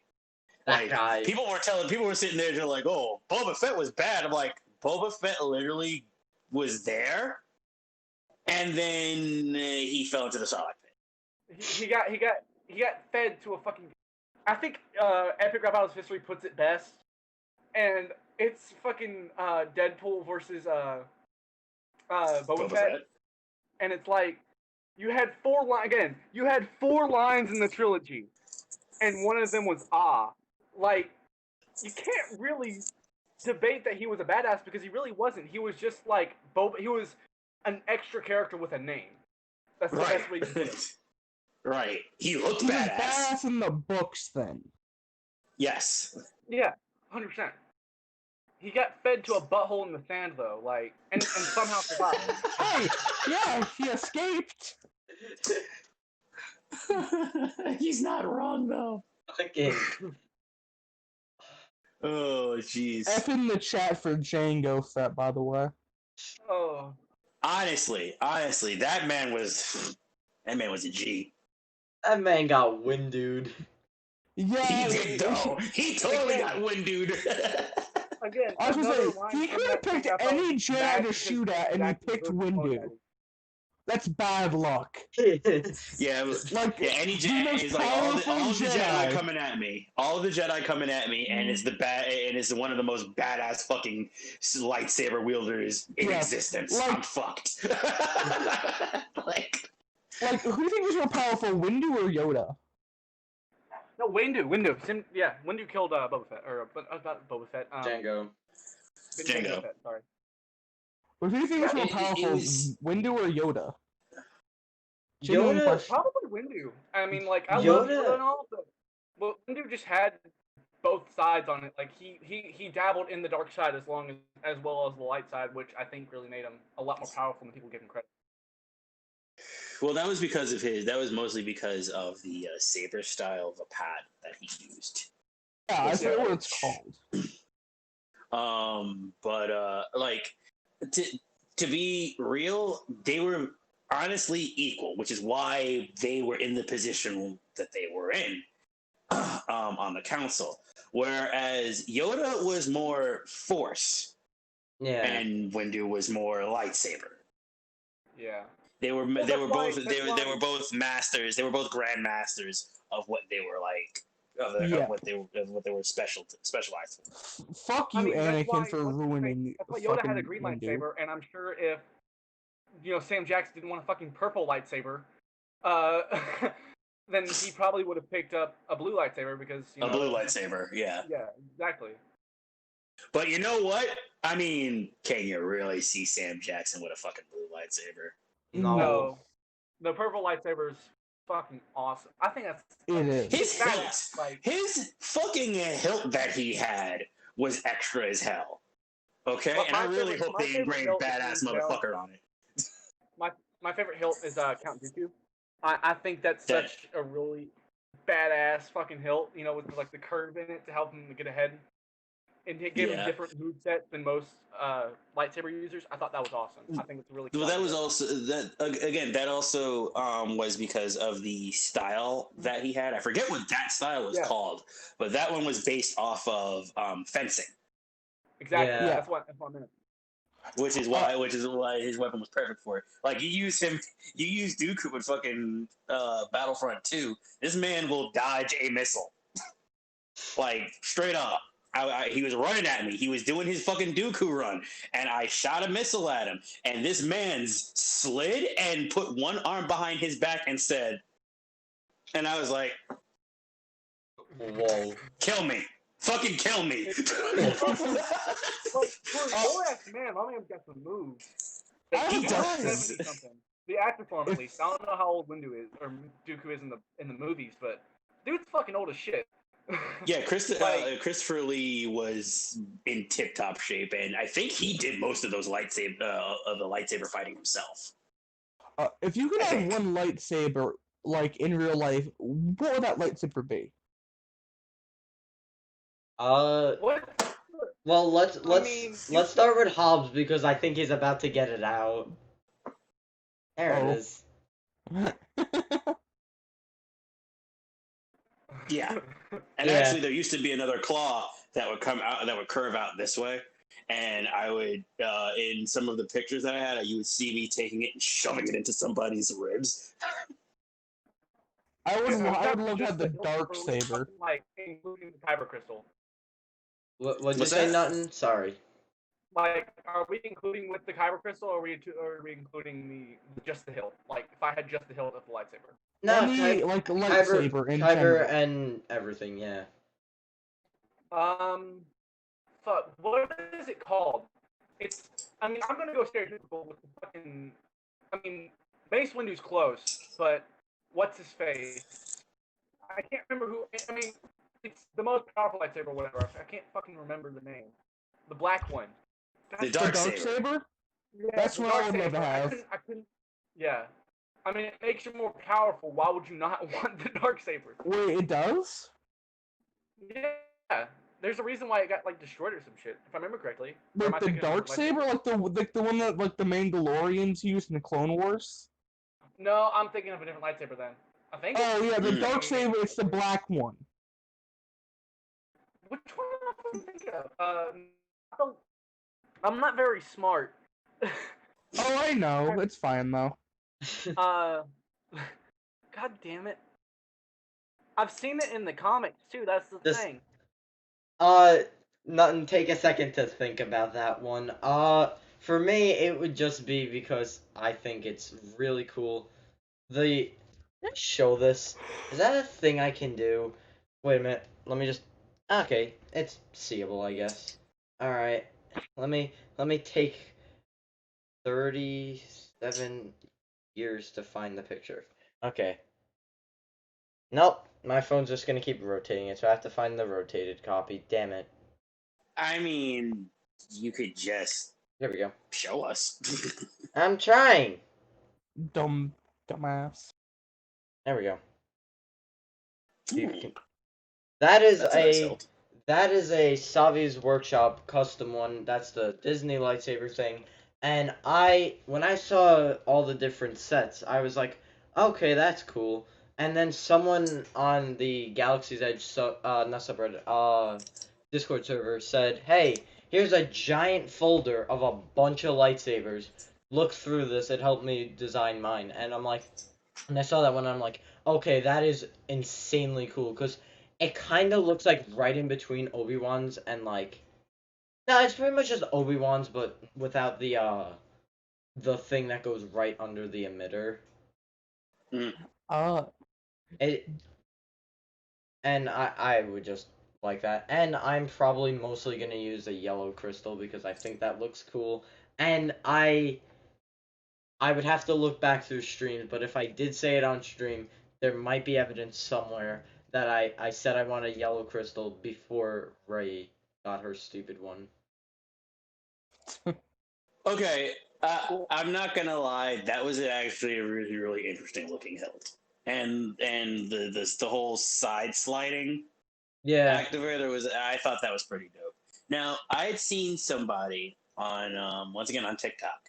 That like guy. people were sitting there, they're like, oh, Boba Fett was bad. I'm like, Boba Fett literally was there, and then he fell into the Sarlacc pit. He got fed to a fucking. I think Epic Rap Battles History puts it best, and it's fucking Deadpool versus Boba Fett, and it's like you had 4 lines in the trilogy, and one of them was "Ah." Like, you can't really debate that he was a badass because he really wasn't. He was just like Boba. He was an extra character with a name. That's the best way to put it. Right. He looked He was badass. badass in the books then. Yes. Yeah, 100%. He got fed to a butthole in the sand though, like, and somehow survived. Hey, yeah, he escaped. He's not wrong though. Fucking. Oh, jeez. F in the chat for Django Fett, by the way. Oh. Honestly, that man was a G. That man got windowed. Yeah, He did though. He totally got windowed. Again, I was gonna another say, line he from could have that picked thing I any felt Jedi bad to because shoot at, and he Jackson picked versus Windu. Boba. That's bad luck. Yeah, Like, any the Jedi most is like all of the powerful Jedi Jedi. coming at me. All of the Jedi coming at me, and it's one of the most badass fucking lightsaber wielders in existence. Like, I'm fucked. like, who do you think was more powerful, Windu or Yoda? No, Windu. Windu killed Boba Fett, or not Boba Fett. Django. Django. Fett, sorry. But who do you think was more powerful, Windu or Yoda? Genuine Yoda. question. Probably Windu. I mean, like, I Yoda- love Yoda and all, but Windu just had both sides on it. Like, he dabbled in the dark side as well as the light side, which I think really made him a lot more powerful than people give him credit. Well, that was because of his. That was mostly because of the saber style of a pad that he used. Yeah, I forget what it's called. But like, to be real, they were honestly equal, which is why they were in the position that they were in on the council. Whereas Yoda was more force, and Windu was more lightsaber. Yeah. They were both masters. They were both grandmasters of what they were like, of what they were specialized for. Fuck you, Anakin, for ruining. That's why Yoda had a green lightsaber, and I'm sure if Sam Jackson didn't want a fucking purple lightsaber, then he probably would have picked up a blue lightsaber because a blue lightsaber, yeah. Yeah, exactly. But you know what? I mean, can you really see Sam Jackson with a fucking blue lightsaber? No. The purple lightsaber is fucking awesome. I think that's it is. His hilt, his fucking hilt that he had was extra as hell. Okay, and I really hope they ingrained badass motherfucker on it. My favorite hilt is Count Dooku. I think that's such a really badass fucking hilt. With like the curve in it to help him get ahead. And it gave him different move sets than most lightsaber users. I thought that was awesome. I think it's really cool. Well, that was also that also was because of the style that he had. I forget what that style was called, but that one was based off of fencing. Exactly. Yeah. That's what I meant. Which is why his weapon was perfect for it. Like you use Dooku with fucking Battlefront 2. This man will dodge a missile, like straight up. He was running at me. He was doing his fucking Dooku run, and I shot a missile at him. And this man slid and put one arm behind his back and said, and I was like, "Whoa, kill me, fucking kill me." For a old-ass man, my man's got some moves. He does. The actor form, at least. I don't know how old Windu is or Dooku is in the movies, but dude's fucking old as shit. Yeah, Christopher Lee was in tip-top shape, and I think he did most of those the lightsaber fighting himself. If you could have one lightsaber like in real life, what would that lightsaber be? What? Well, I mean, let's start with Hobbs because I think he's about to get it out. There it Oh. is. Yeah. And Yeah. actually, there used to be another claw that would come out, that would curve out this way. And I would, in some of the pictures that I had, you would see me taking it and shoving it into somebody's ribs. I would love to just have the hilt, dark or saber. like including the kyber crystal. What'd you What's say, that? Nothing? Sorry. Like, are we including with the kyber crystal, or are we including just the hilt? Like, if I had just the hilt of the lightsaber. No, Any like the lightsaber in Kyber general. and everything. Yeah. Fuck, what is it called? It's, I mean, I'm gonna go stereotypical with the fucking, I mean, Mace Windu's close, but what's his face? I can't remember who, I mean, it's the most powerful lightsaber or whatever. I can't fucking remember the name. The black one. The The dark dark saber. saber? Yeah, That's the what I dark would love to saber. have. I couldn't, yeah. I mean, it makes you more powerful. Why would you not want the dark saber? Wait, it does? Yeah. There's a reason why it got, like, destroyed or some shit, if I remember correctly. Or am I Like the thinking of a dark different saber, like the one that like the Mandalorians used in the Clone Wars? No, I'm thinking of a different lightsaber then. I think. Oh yeah, the Mm. dark saber. It's the black one. Which one am I thinking of? I'm not very smart. Oh, I know. It's fine though. God damn it. I've seen it in the comics too. That's the Just- thing. Nothing. Take a second to think about that one. For me, it would just be because I think it's really cool. Let's show this. Is that a thing I can do? Wait a minute. Let me just. Okay, it's seeable, I guess. All right. Let me take 37 years to find the picture. Okay. Nope. My phone's just gonna keep rotating it, so I have to find the rotated copy. Damn it. I mean, you could just There we go. show us. I'm trying. Dumbass. There we go. Hmm. That is That's a nice hilt. that is a Savi's Workshop custom one. That's the Disney lightsaber thing. And when I saw all the different sets, I was like, okay, that's cool. And then someone on the Galaxy's Edge not subreddit, Discord server said, hey, here's a giant folder of a bunch of lightsabers. Look through this. It helped me design mine. And I'm like, and I saw that one. And I'm like, okay, that is insanely cool because it kind of looks like right in between Obi-Wan's and like, no, it's pretty much just Obi-Wan's, but without the thing that goes right under the emitter. And I would just like that. And I'm probably mostly gonna use a yellow crystal because I think that looks cool. And I would have to look back through streams, but if I did say it on stream, there might be evidence somewhere that I said I want a yellow crystal before Ray got her stupid one. Okay, I'm not gonna lie. That was actually a really, really interesting looking hilt, and the whole side sliding Yeah. activator was. I thought that was pretty dope. Now I had seen somebody on once again on TikTok,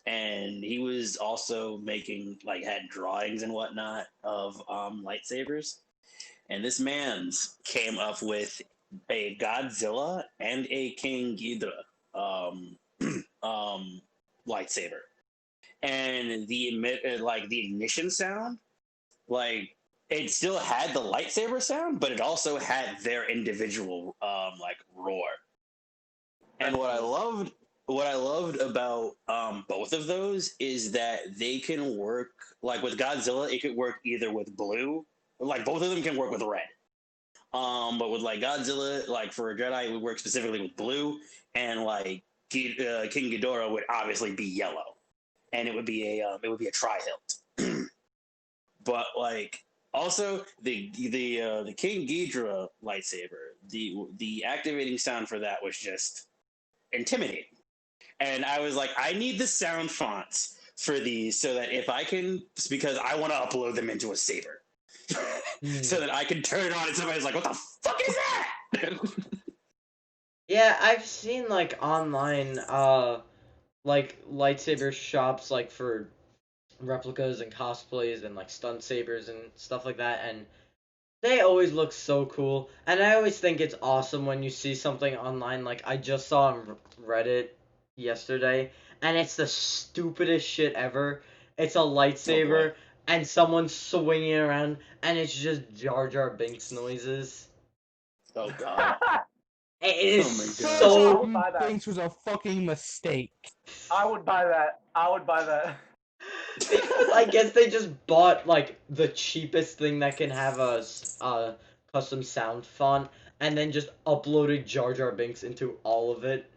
and he was also making had drawings and whatnot of lightsabers, and this man's came up with a Godzilla and a King Ghidorah lightsaber, and the ignition sound, it still had the lightsaber sound, but it also had their individual roar. And what I loved about both of those is that they can work, like with Godzilla, it could work either with blue, like both of them can work with red. But with Godzilla, for a Jedi, it would work specifically with blue, and King Ghidorah would obviously be yellow, and it would be a tri hilt. But also the King Ghidorah lightsaber, the activating sound for that was just intimidating, and I was like, I need the sound fonts for these so that if I can, because I want to upload them into a saber, so that I can turn it on and somebody's like, "What the fuck is that?" Yeah, I've seen like online like lightsaber shops like for replicas and cosplays and like stunt sabers and stuff like that, and they always look so cool. And I always think it's awesome when you see something online. Like I just saw on Reddit yesterday, and it's the stupidest shit ever. It's a lightsaber and someone's swinging around, and it's just Jar Jar Binks noises. Oh god. It is Oh my God. so. I would buy that. Things was a fucking mistake. I would buy that. I would buy that. Because I guess they just bought like the cheapest thing that can have a custom sound font, and then just uploaded Jar Jar Binks into all of it.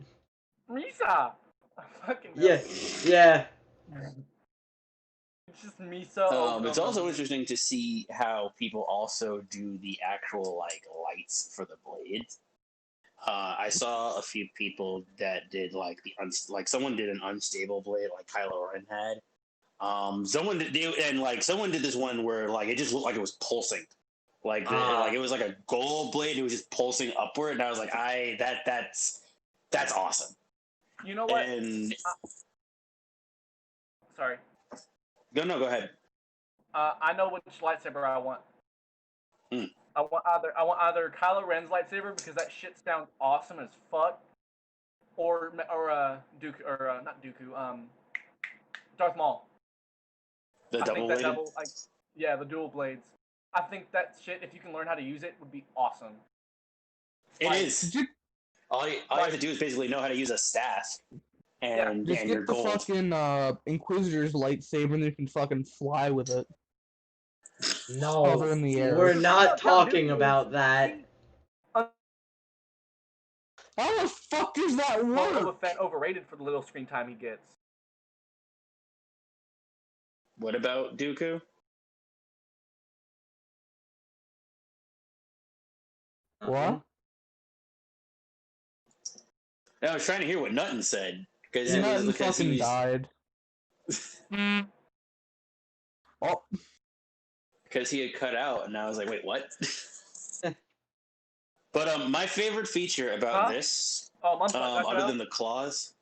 Misa! Fucking Yeah, yeah. It's just Misa. It's also interesting to see how people also do the actual like lights for the blades. I saw a few people that did like like someone did an unstable blade like Kylo Ren had. Someone did this one where like it just looked like it was pulsing, like like it was like a gold blade. It was just pulsing upward, and I was like, that's awesome. You know what? And Sorry. go ahead. I know which lightsaber I want. Hmm. I want either Kylo Ren's lightsaber because that shit sounds awesome as fuck, or Dooku or not Dooku, Darth Maul. The I double think that blade. double, like, yeah, the dual blades. I think that shit, if you can learn how to use it, would be awesome. It Like, is. All you have to do is basically know how to use a staff, and Just you're get the gold. fucking Inquisitor's lightsaber and you can fucking fly with it. No, Hover in the air. we're not No, talking dude, about that. How the fuck does that Boba work? Fett overrated for the little screen time he gets. What about Dooku? What? I was trying to hear what Nutton said because Yeah, Nothing fucking died. Oh, because he had cut out, and I was like, wait, what? But my favorite feature about Huh? this, Oh, Monthly cut other out? than the claws.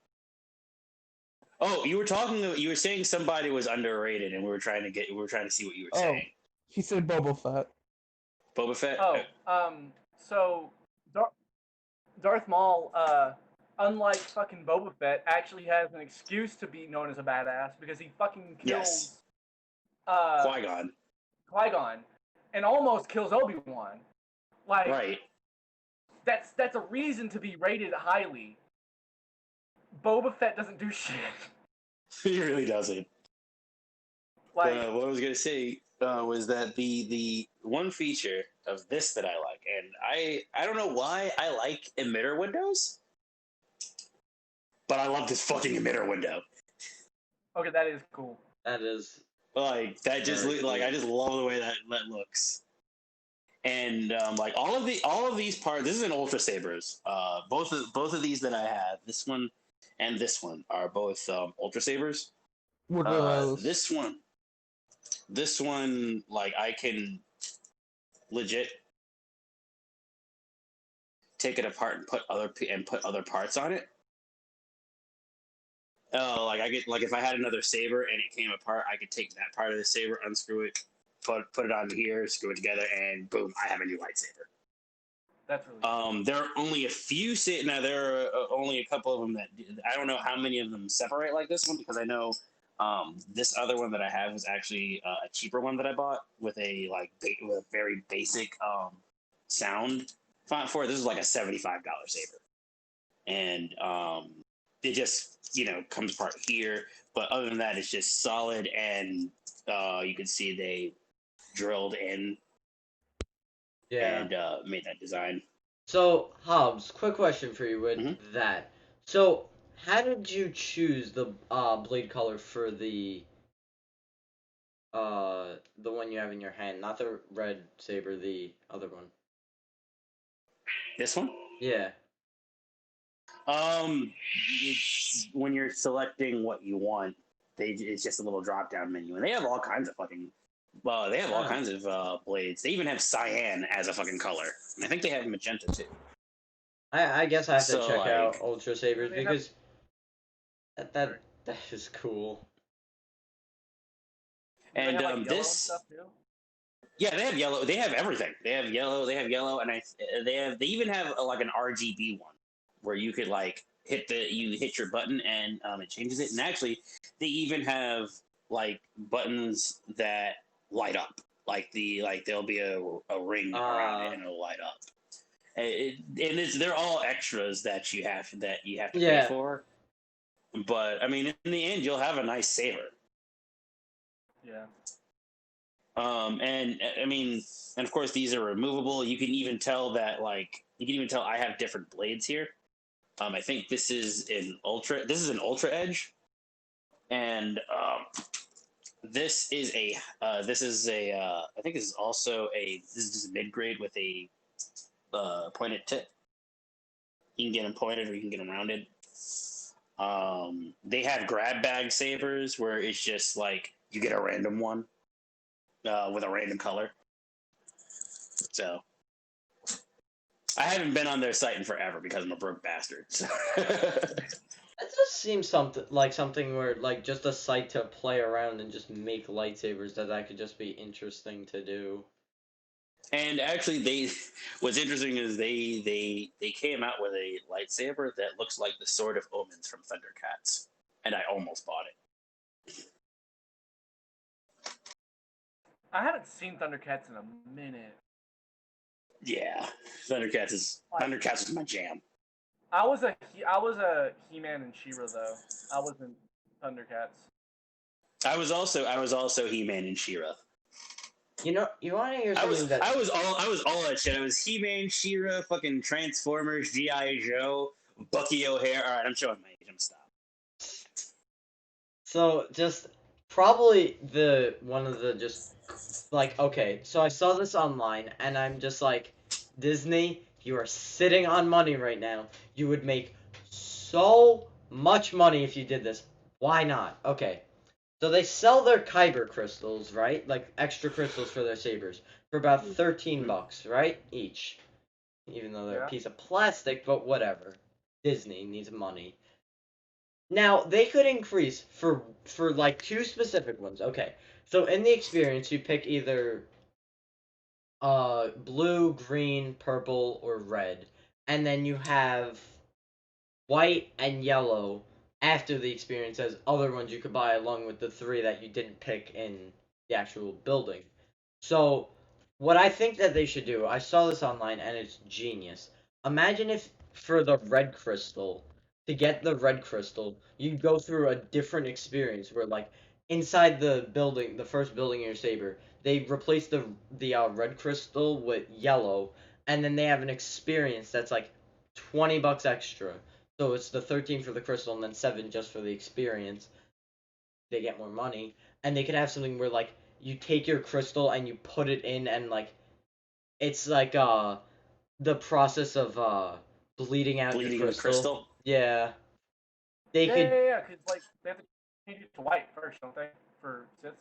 Oh, you were saying somebody was underrated, and we were trying to see what you were saying. he said Boba Fett. Boba Fett. Oh, so Darth Maul, unlike fucking Boba Fett, actually has an excuse to be known as a badass because he fucking kills Qui-Gon. Qui-Gon and almost kills Obi-Wan. Like, Right. that's a reason to be rated highly. Boba Fett doesn't do shit. He really doesn't. Like, What I was gonna say was that the one feature of this that I like, and I don't know why I like emitter windows, but I love this fucking emitter window. okay, that is cool. That is. Like that just Very like I cool. just love the way that looks. And like all of these parts, this is an Ultra Sabers. Both of these that I have, this one and this one are both Ultra Sabers. What are those? This one, like I can legit take it apart and put other parts on it. Like I get like if I had another saber and it came apart, I could take that part of the saber, unscrew it, put it on here, screw it together, and boom, I have a new lightsaber. That's really cool. There are only a few. Now there are only a couple of them that I don't know how many of them separate like this one because I know this other one that I have was actually a cheaper one that I bought with a with a very basic sound font for it. This is like a $75 saber, and it just comes apart here. But other than that, it's just solid, and you can see they drilled in Yeah. and made that design. So, Hobbs, quick question for you with Mhm. that. So, how did you choose the blade color for the one you have in your hand, not the red saber, the other one? This one. Yeah. It's when you're selecting what you want, it's just a little drop down menu, and they have all kinds of fucking. Well, they have all kinds of blades. They even have cyan as a fucking color, and I think they have magenta too. I guess I have to So, check like- out Ultra Sabers Do they have- because that is cool. Do they And have, like, yellow and this, stuff too? yeah, they have yellow. They have everything. They have yellow, and they even have like an RGB one where you could like hit your button and it changes it. And actually, they even have like buttons that light up. Like there'll be a ring around it and it'll light up. They're all extras that you have to pay for. But I mean, in the end, you'll have a nice saber. Yeah. And I mean, and of course, these are removable. You can even tell that, like, I have different blades here. I think this is an ultra edge, and this is I think this is also this is just mid grade with a pointed tip. You can get them pointed or you can get them rounded. They have grab bag sabers where it's just like you get a random one with a random color. So I haven't been on their site in forever because I'm a broke bastard. So. That just seems something where like just a site to play around and just make lightsabers that could just be interesting to do. And actually, what's interesting is they came out with a lightsaber that looks like the Sword of Omens from Thundercats, and I almost bought it. I haven't seen Thundercats in a minute. Yeah, Thundercats is my jam. I was a He-Man and She-Ra though. I wasn't Thundercats. I was also He-Man and She-Ra. You want to hear I was something all that shit. I was He-Man, She-Ra, fucking Transformers, G.I. Joe, Bucky O'Hare. All right, I'm showing my age. I'm stop. So just probably one of the just like, okay, so I saw this online and I'm just like, Disney, you are sitting on money right now. You would make so much money if you did this. Why not? Okay. So they sell their Kyber crystals, right? Like extra crystals for their sabers for about $13, right? Each. Even though they're a piece of plastic, but whatever. Disney needs money. Now, they could increase for like 2 specific ones. Okay. So in the experience, you pick either blue, green, purple, or red. And then you have white and yellow after the experience as other ones you could buy along with the 3 that you didn't pick in the actual building. So, what I think that they should do, I saw this online and it's genius. Imagine if for the red crystal, to get the red crystal, you go through a different experience where like inside the building, the first building in your saber, they replace the red crystal with yellow, and then they have an experience that's like $20 extra. So it's the 13 for the crystal and then 7 just for the experience. They get more money, and they could have something where like you take your crystal and you put it in, and like it's like the process of bleeding out Bleeding your the crystal. Yeah. They could. Yeah, because like they have to change it to white first, don't they, for Siths,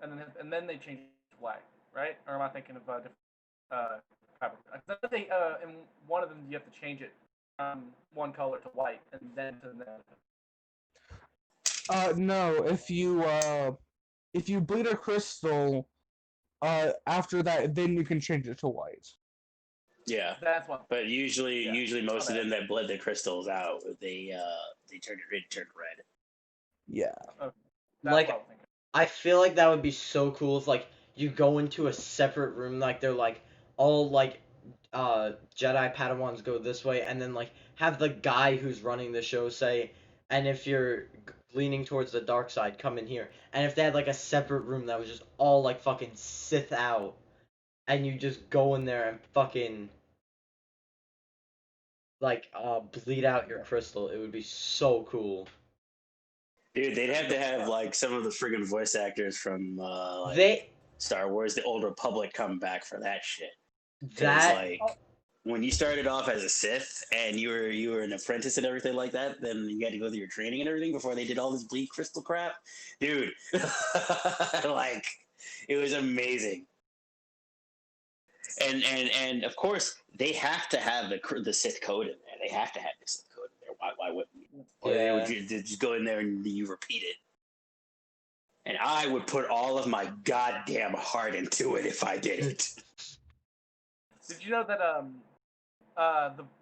and then they change it to black, right? Or am I thinking of different fabric? I think in one of them you have to change it from one color to white, and then to the other. No. If you bleed a crystal, after that, then you can change it to white. Yeah, That's one. but usually most of them that bled the crystals out, they turned red. Yeah. Okay. Like, what I was thinking. I feel like that would be so cool if like you go into a separate room, like they're like all like Jedi Padawans go this way, and then like have the guy who's running the show say, and if you're leaning towards the dark side, come in here. And if they had like a separate room that was just all like fucking Sith out, and you just go in there and fucking like bleed out your crystal, it would be so cool. Dude, they'd have to have like some of the friggin' voice actors from like They Star Wars: The Old Republic come back for that shit. 'Cause, that like when you started off as a Sith and you were an apprentice and everything like that, then you had to go through your training and everything before they did all this bleed crystal crap, dude. Like, it was amazing. And of course they have to have the Sith code in there. They have to have the Sith code in there. Why wouldn't you? Or they would just go in there and you repeat it. And I would put all of my goddamn heart into it if I did it. Did you know that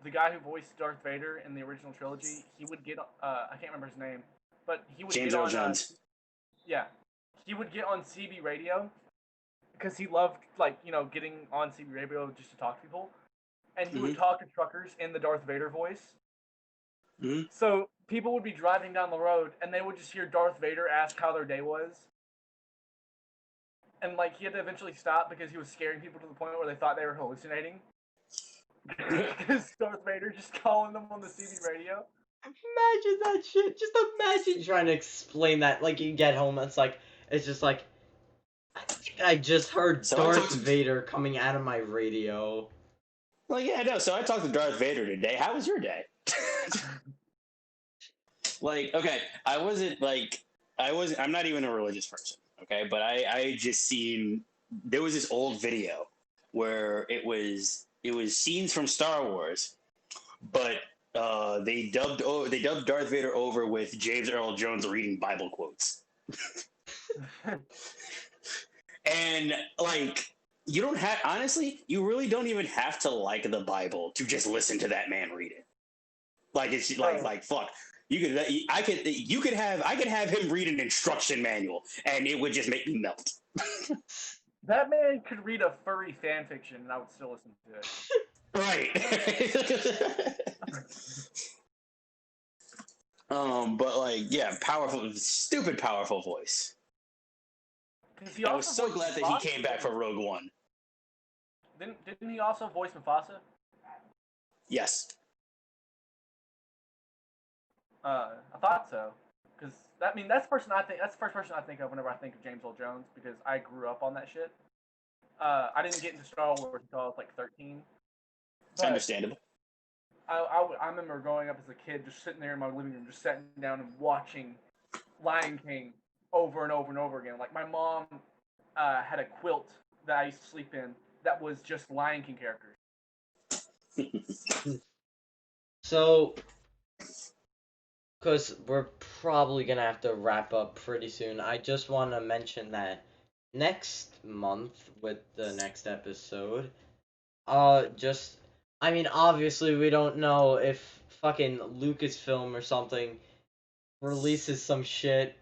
the guy who voiced Darth Vader in the original trilogy, he would get I can't remember his name, but he would James get Earl on Jones. yeah, he would get on CB radio because he loved getting on CB radio just to talk to people, and he would talk to truckers in the Darth Vader voice. Mm-hmm. So people would be driving down the road and they would just hear Darth Vader ask how their day was. And he had to eventually stop because he was scaring people to the point where they thought they were hallucinating. Because Darth Vader just calling them on the CB radio. Imagine that shit. Just imagine trying to explain that. Like, you get home, it's just like, I think I just heard Darth Vader coming out of my radio. Well, yeah, no. So I talked to Darth Vader today. How was your day? Okay, I'm not even a religious person, okay? But I just seen, there was this old video where it was scenes from Star Wars, but they dubbed Darth Vader over with James Earl Jones reading Bible quotes. And you don't have, honestly, you really don't even have to like the Bible to just listen to that man read it. It's fuck. I could have him read an instruction manual and it would just make me melt. That man could read a furry fan fiction and I would still listen to it. Right. But powerful, stupid powerful voice. I was so glad that he came back for Rogue One. Didn't he also voice Mufasa? Yes. I thought so, because that's the first person I think of whenever I think of James Earl Jones, because I grew up on that shit. I didn't get into Star Wars until I was 13. It's understandable. I remember growing up as a kid, just sitting there in my living room, just sitting down and watching Lion King over and over and over again. My mom had a quilt that I used to sleep in that was just Lion King characters. So, because we're probably going to have to wrap up pretty soon, I just want to mention that next month with the next episode, obviously we don't know if fucking Lucasfilm or something releases some shit,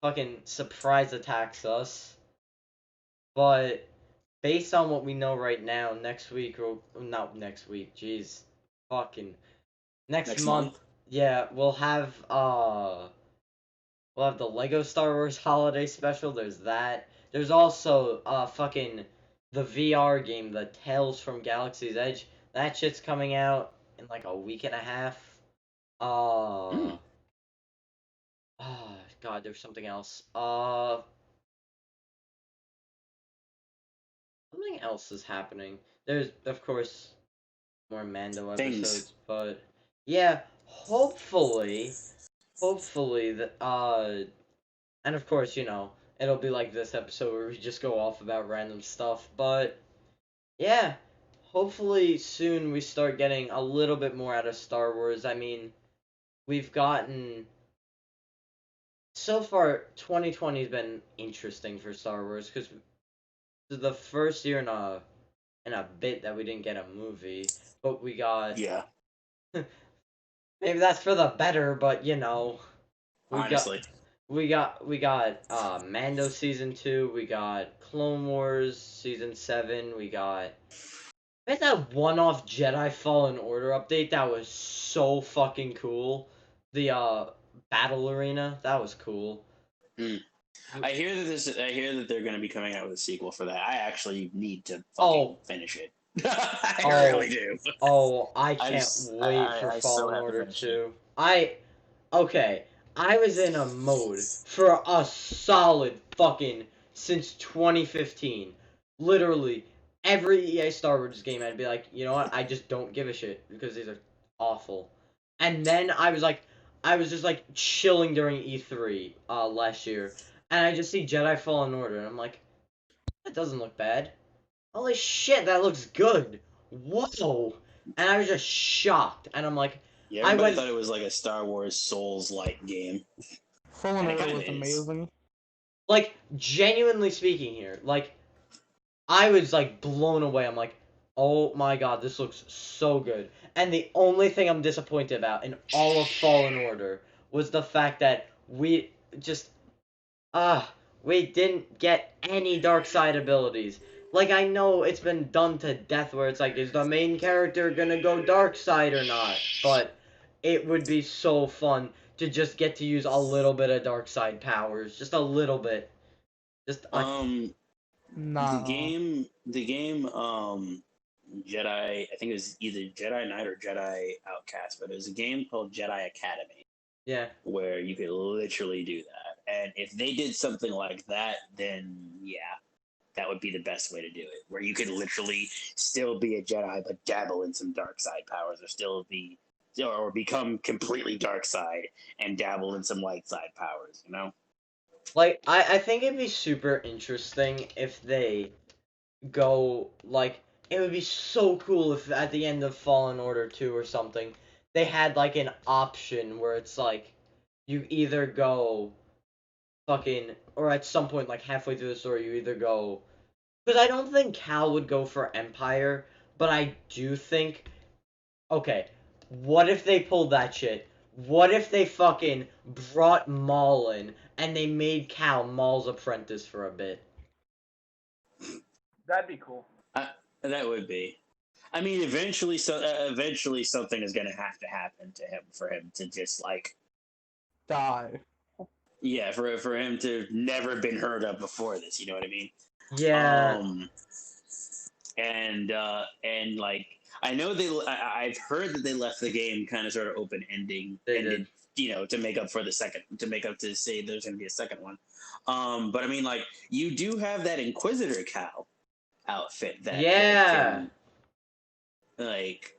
fucking surprise attacks us. But based on what we know right now, next month, yeah, we'll have the Lego Star Wars Holiday Special. There's that. There's also the VR game, the Tales from Galaxy's Edge. That shit's coming out in a week and a half. God, there's something else. Something else is happening. There's, of course, more Mando episodes, but yeah, hopefully that, and of course, it'll be like this episode where we just go off about random stuff, but yeah, hopefully soon we start getting a little bit more out of Star Wars. We've gotten, so far, 2020 has been interesting for Star Wars, because the first year in a bit that we didn't get a movie, but we got, maybe that's for the better, but honestly, we got Mando season 2, we got Clone Wars season 7, we had that one-off Jedi Fallen Order update that was so fucking cool. The battle arena, that was cool. I hear that they're going to be coming out with a sequel for that. I actually need to finish it. I really do. I can't wait for Fallen Order 2. I was in a mode for a solid fucking since 2015. Literally every EA Star Wars game, I'd be like, you know what? I just don't give a shit because these are awful. And then I was just like chilling during E3 last year, and I just see Jedi Fallen Order, and I'm like, that doesn't look bad. Holy shit, that looks good. Whoa! And I was just shocked, and I'm like, Yeah, I everybody went thought it was like a Star Wars Souls-like game, Fallen and it Order kind of was is. amazing. like genuinely speaking here, like I was like blown away. I'm like, oh my god, this looks so good. And the only thing I'm disappointed about in all of Fallen Order was the fact that we just we didn't get any dark side abilities. Like I know it's been done to death where it's like, is the main character gonna go dark side or not? But it would be so fun to just get to use a little bit of dark side powers, just a little bit. Just a Nah. The game, Jedi. I think it was either Jedi Knight or Jedi Outcast, but it was a game called Jedi Academy yeah. where you could literally do that. And if they did something like that, then yeah, that would be the best way to do it. Where you could literally still be a Jedi, but dabble in some dark side powers, or still be, or become completely dark side and dabble in some light side powers. You know. Like, I think it'd be super interesting if they go, like, it would be so cool if at the end of Fallen Order 2 or something, they had, like, an option where it's like, you either go fucking, or at some point, like, halfway through the story, you either go, because I don't think Cal would go for Empire, but I do think, okay, what if they pulled that shit? What if they fucking brought Maul in and they made Cal Maul's apprentice for a bit? That'd be cool. That would be. I mean, eventually something is going to have to happen to him for him to just like, Die. yeah, for him to never been heard of before this. You know what I mean? Yeah, And like I know I've heard that they left the game kind of sort of open ending they ended, did. you know, to make up for the second, to make up to say there's going to be a second one. But I mean, like you do have that Inquisitor Cal outfit that Yeah. can like,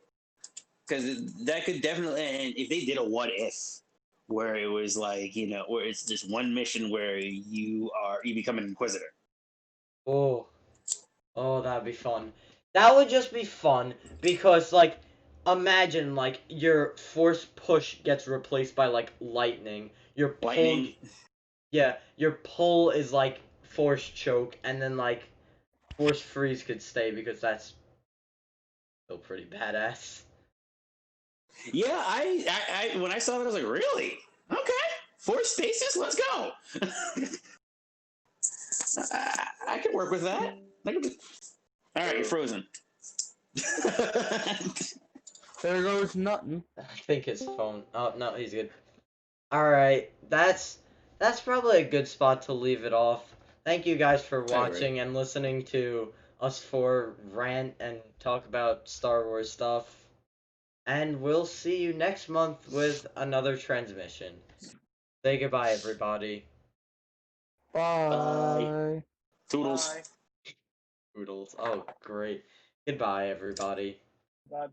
because that could definitely, and if they did a what if where it was like, you know, where it's just one mission where you become an Inquisitor. Oh. Oh, that'd be fun. That would just be fun because, like, imagine, like, your force push gets replaced by, like, lightning. Your pull, Lightning. yeah, your pull is, like, force choke, and then, like, force freeze could stay because that's still pretty badass. Yeah, I when I saw that, I was like, really? Okay, four stasis, let's go. I can work with that. All right, you're frozen. There goes nothing. I think his phone. Oh no, he's good. All right, that's probably a good spot to leave it off. Thank you guys for watching and listening to us four rant and talk about Star Wars stuff. And we'll see you next month with another transmission. Say goodbye, everybody. Bye. Toodles. Bye. Poodles. Oh, great. Goodbye, everybody. Bye.